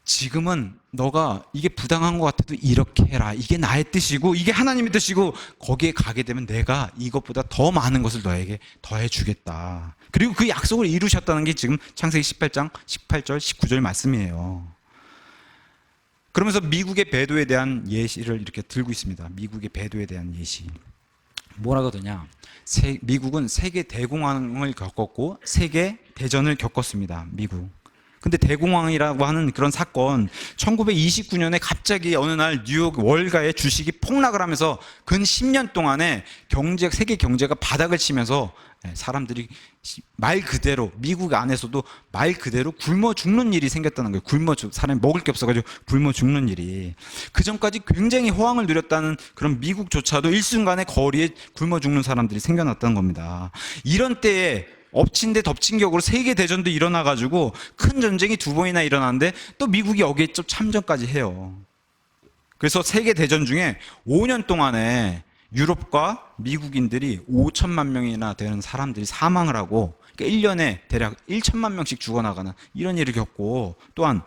지금은 너가 이게 부당한 것 같아도 이렇게 해라. 이게 나의 뜻이고 이게 하나님의 뜻이고 거기에 가게 되면 내가 이것보다 더 많은 것을 너에게 더해 주겠다. 그리고 그 약속을 이루셨다는 게 지금 창세기 18장 18절 19절 말씀이에요. 그러면서 미국의 배도에 대한 예시를 이렇게 들고 있습니다. 미국의 배도에 대한 예시. 뭐라고 하더냐? 미국은 세계 대공황을 겪었고 세계 대전을 겪었습니다. 미국. 근데 대공황이라고 하는 그런 사건, 1929년에 갑자기 어느 날 뉴욕 월가의 주식이 폭락을 하면서 근 10년 동안에 세계 경제가 바닥을 치면서 사람들이 말 그대로 미국 안에서도 말 그대로 굶어 죽는 일이 생겼다는 거예요. 사람이 먹을 게 없어가지고 굶어 죽는 일이. 그 전까지 굉장히 호황을 누렸다는 그런 미국조차도 일순간에 거리에 굶어 죽는 사람들이 생겨났다는 겁니다. 이런 때에 엎친 데 덮친 격으로 세계 대전도 일어나가지고 큰 전쟁이 2번이나 일어났는데 또 미국이 여기에 좀 참전까지 해요. 그래서 세계 대전 중에 5년 동안에 유럽과 미국인들이 5천만 명이나 되는 사람들이 사망을 하고, 그러니까 1년에 대략 1천만 명씩 죽어나가는 이런 일을 겪고, 또한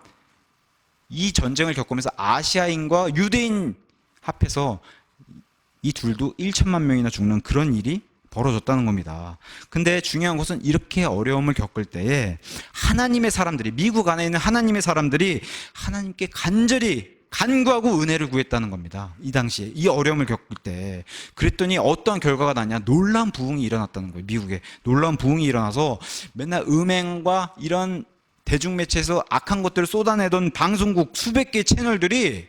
이 전쟁을 겪으면서 아시아인과 유대인 합해서 이 둘도 1천만 명이나 죽는 그런 일이 벌어졌다는 겁니다. 근데 중요한 것은 이렇게 어려움을 겪을 때에 하나님의 사람들이, 미국 안에 있는 하나님의 사람들이 하나님께 간절히 간구하고 은혜를 구했다는 겁니다. 이 당시에 이 어려움을 겪을 때. 그랬더니 어떤 결과가 나냐, 놀라운 부흥이 일어났다는 거예요. 미국에 놀라운 부흥이 일어나서 맨날 음행과 이런 대중매체에서 악한 것들을 쏟아내던 방송국 수백 개의 채널들이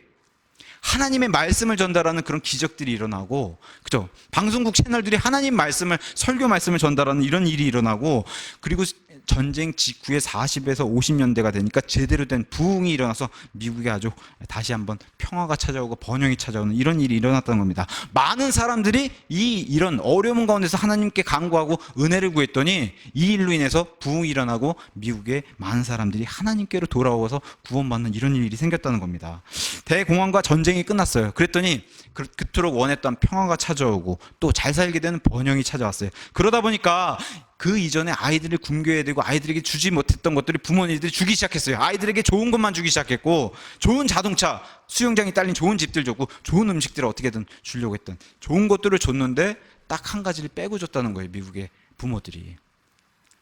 하나님의 말씀을 전달하는 그런 기적들이 일어나고, 그죠? 방송국 채널들이 하나님 말씀을, 설교 말씀을 전달하는 이런 일이 일어나고, 그리고 전쟁 직후에 40에서 50년대가 되니까 제대로 된 부흥이 일어나서 미국에 아주 다시 한번 평화가 찾아오고 번영이 찾아오는 이런 일이 일어났다는 겁니다. 많은 사람들이 이런 어려움 가운데서 하나님께 간구하고 은혜를 구했더니 이 일로 인해서 부흥이 일어나고 미국의 많은 사람들이 하나님께로 돌아와서 구원받는 이런 일이 생겼다는 겁니다. 대공황과 전쟁이 끝났어요. 그랬더니 그토록 원했던 평화가 찾아오고 또 잘 살게 되는 번영이 찾아왔어요. 그러다 보니까 그 이전에 아이들을 굶겨야 되고 아이들에게 주지 못했던 것들이 부모님들이 주기 시작했어요. 아이들에게 좋은 것만 주기 시작했고, 좋은 자동차, 수영장이 딸린 좋은 집들 줬고, 좋은 음식들을 어떻게든 주려고 했던 좋은 것들을 줬는데 딱 한 가지를 빼고 줬다는 거예요. 미국의 부모들이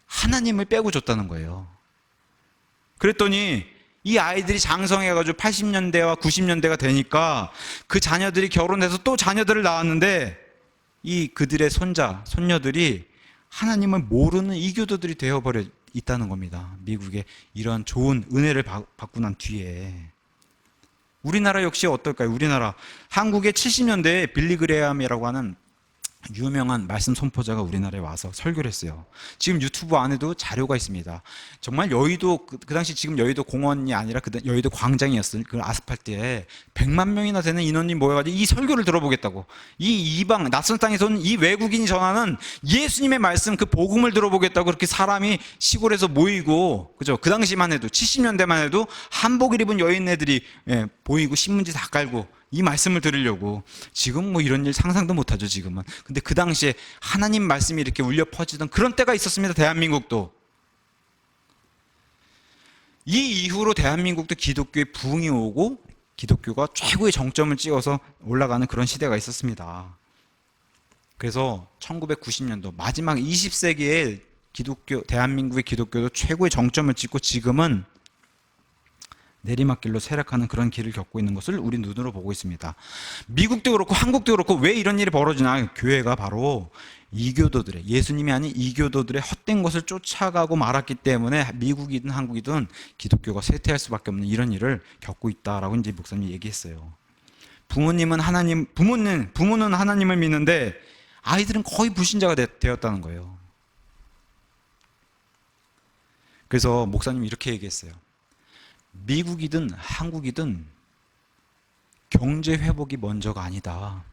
하나님을 빼고 줬다는 거예요. 그랬더니 이 아이들이 장성해가지고 80년대와 90년대가 되니까 그 자녀들이 결혼해서 또 자녀들을 낳았는데 이 그들의 손자, 손녀들이 하나님을 모르는 이교도들이 되어버려 있다는 겁니다. 미국에 이런 좋은 은혜를 받고 난 뒤에. 우리나라 역시 어떨까요? 우리나라 한국의 70년대에 빌리 그레함이라고 하는 유명한 말씀 선포자가 우리나라에 와서 설교를 했어요. 지금 유튜브 안에도 자료가 있습니다. 정말 여의도, 그 당시 지금 여의도 공원이 아니라 여의도 광장이었을 그 아스팔트에 100만 명이나 되는 인원이 모여가지고 이 설교를 들어보겠다고. 이 이방, 낯선 땅에서 온 이 외국인이 전하는 예수님의 말씀, 그 복음을 들어보겠다고 그렇게 사람이 시골에서 모이고, 그죠? 그 당시만 해도, 70년대만 해도 한복을 입은 여인네들이 보이고 신문지 다 깔고 이 말씀을 들으려고. 지금 뭐 이런 일 상상도 못하죠, 지금은. 근데 그 당시에 하나님 말씀이 이렇게 울려 퍼지던 그런 때가 있었습니다, 대한민국도. 이 이후로 대한민국도 기독교의 부흥이 오고 기독교가 최고의 정점을 찍어서 올라가는 그런 시대가 있었습니다. 그래서 1990년도 마지막 20세기에 대한민국의 기독교도 최고의 정점을 찍고 지금은 내리막길로 쇠락하는 그런 길을 겪고 있는 것을 우리 눈으로 보고 있습니다. 미국도 그렇고 한국도 그렇고 왜 이런 일이 벌어지나? 교회가 바로 이교도들의, 예수님이 아닌 이교도들의 헛된 것을 쫓아가고 말았기 때문에 미국이든 한국이든 기독교가 쇠퇴할 수밖에 없는 이런 일을 겪고 있다라고 이제 목사님이 얘기했어요. 부모는 하나님을 믿는데 아이들은 거의 불신자가 되었다는 거예요. 그래서 목사님이 이렇게 얘기했어요. 미국이든 한국이든 경제 회복이 먼저가 아니다.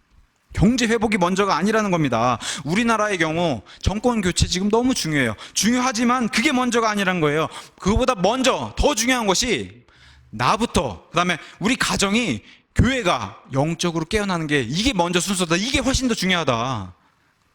경제 회복이 먼저가 아니라는 겁니다. 우리나라의 경우 정권 교체 지금 너무 중요해요. 중요하지만 그게 먼저가 아니라는 거예요. 그거보다 먼저 더 중요한 것이 나부터, 그다음에 우리 가정이, 교회가 영적으로 깨어나는 게, 이게 먼저 순서다. 이게 훨씬 더 중요하다.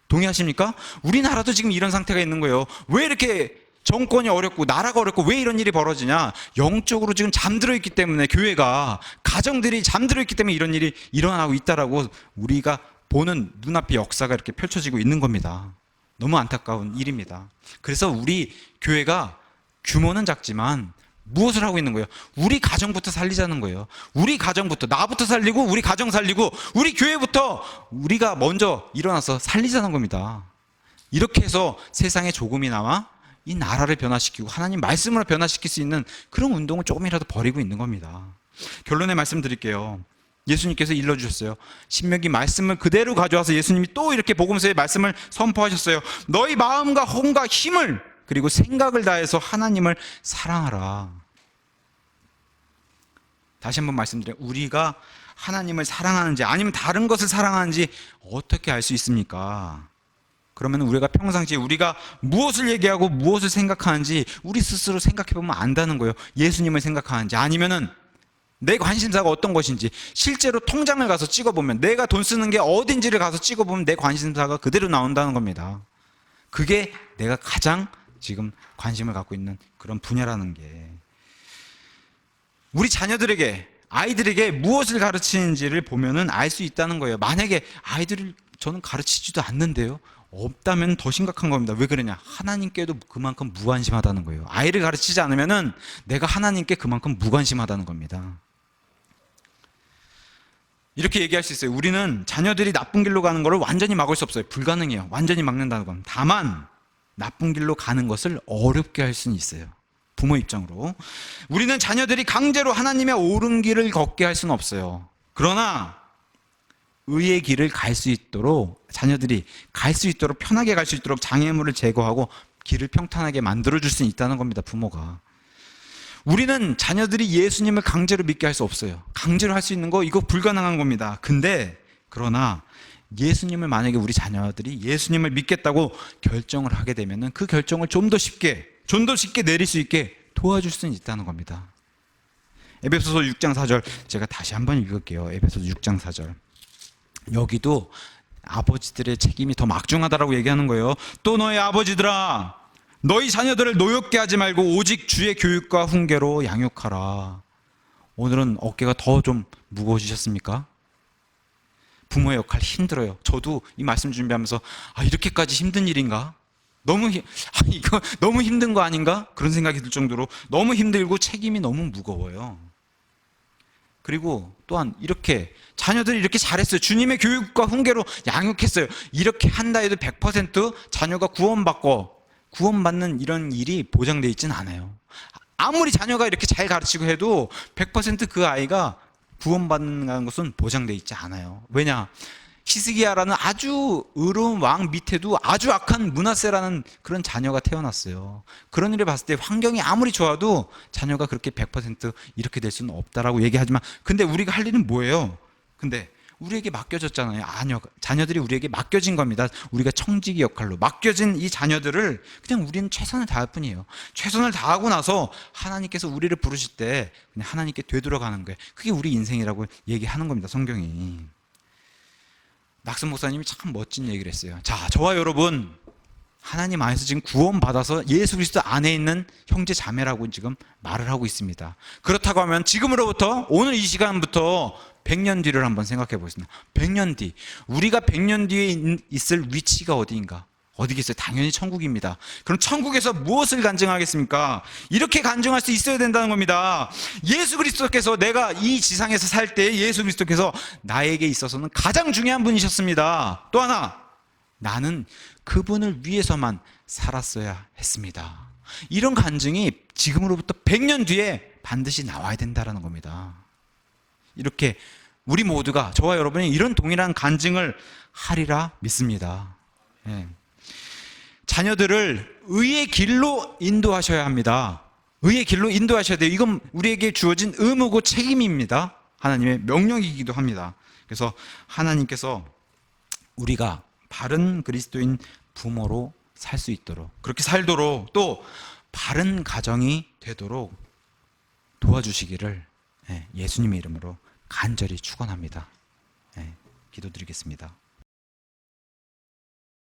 동의하십니까? 우리나라도 지금 이런 상태가 있는 거예요. 왜 이렇게 정권이 어렵고 나라가 어렵고 왜 이런 일이 벌어지냐? 영적으로 지금 잠들어 있기 때문에, 교회가, 가정들이 잠들어 있기 때문에 이런 일이 일어나고 있다라고 우리가 보는 눈앞의 역사가 이렇게 펼쳐지고 있는 겁니다. 너무 안타까운 일입니다. 그래서 우리 교회가 규모는 작지만 무엇을 하고 있는 거예요? 우리 가정부터 살리자는 거예요. 우리 가정부터, 나부터 살리고 우리 가정 살리고 우리 교회부터 우리가 먼저 일어나서 살리자는 겁니다. 이렇게 해서 세상에 조금이나마 이 나라를 변화시키고 하나님 말씀으로 변화시킬 수 있는 그런 운동을 조금이라도 벌이고 있는 겁니다. 결론의 말씀 드릴게요. 예수님께서 일러주셨어요. 신명기 말씀을 그대로 가져와서 예수님이 또 이렇게 복음서의 말씀을 선포하셨어요. 너희 마음과 혼과 힘을 그리고 생각을 다해서 하나님을 사랑하라. 다시 한번 말씀드려요. 우리가 하나님을 사랑하는지 아니면 다른 것을 사랑하는지 어떻게 알 수 있습니까? 그러면 우리가 평상시에 우리가 무엇을 얘기하고 무엇을 생각하는지 우리 스스로 생각해 보면 안다는 거예요. 예수님을 생각하는지 아니면은 내 관심사가 어떤 것인지 실제로 통장을 가서 찍어보면, 내가 돈 쓰는 게 어딘지를 가서 찍어보면 내 관심사가 그대로 나온다는 겁니다. 그게 내가 가장 지금 관심을 갖고 있는 그런 분야라는 게, 우리 자녀들에게, 아이들에게 무엇을 가르치는지를 보면은 알 수 있다는 거예요. 만약에 아이들을 저는 가르치지도 않는데요, 없다면 더 심각한 겁니다. 왜 그러냐? 하나님께도 그만큼 무관심하다는 거예요. 아이를 가르치지 않으면은 내가 하나님께 그만큼 무관심하다는 겁니다. 이렇게 얘기할 수 있어요. 우리는 자녀들이 나쁜 길로 가는 것을 완전히 막을 수 없어요. 불가능해요. 완전히 막는다는 건. 다만 나쁜 길로 가는 것을 어렵게 할 수는 있어요. 부모 입장으로. 우리는 자녀들이 강제로 하나님의 옳은 길을 걷게 할 수는 없어요. 그러나 의의 길을 갈 수 있도록, 자녀들이 갈 수 있도록, 편하게 갈 수 있도록 장애물을 제거하고 길을 평탄하게 만들어줄 수 있다는 겁니다. 부모가. 우리는 자녀들이 예수님을 강제로 믿게 할 수 없어요. 강제로 할 수 있는 거 이거 불가능한 겁니다. 그러나 예수님을, 만약에 우리 자녀들이 예수님을 믿겠다고 결정을 하게 되면은 그 결정을 좀 더 쉽게 내릴 수 있게 도와줄 수는 있다는 겁니다. 에베소서 6장 4절 제가 다시 한번 읽을게요. 에베소서 6장 4절. 여기도 아버지들의 책임이 더 막중하다라고 얘기하는 거예요. 또 너희 아버지들아, 너희 자녀들을 노엽게 하지 말고 오직 주의 교육과 훈계로 양육하라. 오늘은 어깨가 더 좀 무거워지셨습니까? 부모의 역할 힘들어요. 저도 이 말씀 준비하면서 이렇게까지 힘든 일인가? 이거 너무 힘든 거 아닌가? 그런 생각이 들 정도로 너무 힘들고 책임이 너무 무거워요. 그리고 또한 이렇게 자녀들이 이렇게 잘했어요. 주님의 교육과 훈계로 양육했어요. 이렇게 한다 해도 100% 자녀가 구원받는 이런 일이 보장되어 있지는 않아요. 아무리 자녀가 이렇게 잘 가르치고 해도 100% 그 아이가 구원받는 것은 보장되어 있지 않아요. 왜냐? 히스기야라는 아주 의로운 왕 밑에도 아주 악한 므낫세라는 그런 자녀가 태어났어요. 그런 일을 봤을 때 환경이 아무리 좋아도 자녀가 그렇게 100% 이렇게 될 수는 없다라고 얘기하지만, 근데 우리가 할 일은 뭐예요? 근데 우리에게 맡겨졌잖아요. 자녀들이 우리에게 맡겨진 겁니다. 우리가 청지기 역할로 맡겨진 이 자녀들을 그냥 우리는 최선을 다할 뿐이에요. 최선을 다하고 나서 하나님께서 우리를 부르실 때 그냥 하나님께 되돌아가는 거예요. 그게 우리 인생이라고 얘기하는 겁니다. 성경이. 낙선 목사님이 참 멋진 얘기를 했어요. 자, 저와 여러분 하나님 안에서 지금 구원받아서 예수 그리스도 안에 있는 형제 자매라고 지금 말을 하고 있습니다. 그렇다고 하면 지금으로부터, 오늘 이 시간부터 100년 뒤를 한번 생각해 보겠습니다. 100년 뒤, 우리가 100년 뒤에 있을 위치가 어디인가? 어디겠어요? 당연히 천국입니다. 그럼 천국에서 무엇을 간증하겠습니까? 이렇게 간증할 수 있어야 된다는 겁니다. 예수 그리스도께서, 내가 이 지상에서 살 때 예수 그리스도께서 나에게 있어서는 가장 중요한 분이셨습니다. 또 하나, 나는 그분을 위해서만 살았어야 했습니다. 이런 간증이 지금으로부터 100년 뒤에 반드시 나와야 된다는 겁니다. 이렇게 우리 모두가, 저와 여러분이 이런 동일한 간증을 하리라 믿습니다. 예. 자녀들을 의의 길로 인도하셔야 합니다. 의의 길로 인도하셔야 돼요. 이건 우리에게 주어진 의무고 책임입니다. 하나님의 명령이기도 합니다. 그래서 하나님께서 우리가 바른 그리스도인 부모로 살 수 있도록, 그렇게 살도록, 또 바른 가정이 되도록 도와주시기를 예수님의 이름으로 간절히 축원합니다. 기도드리겠습니다.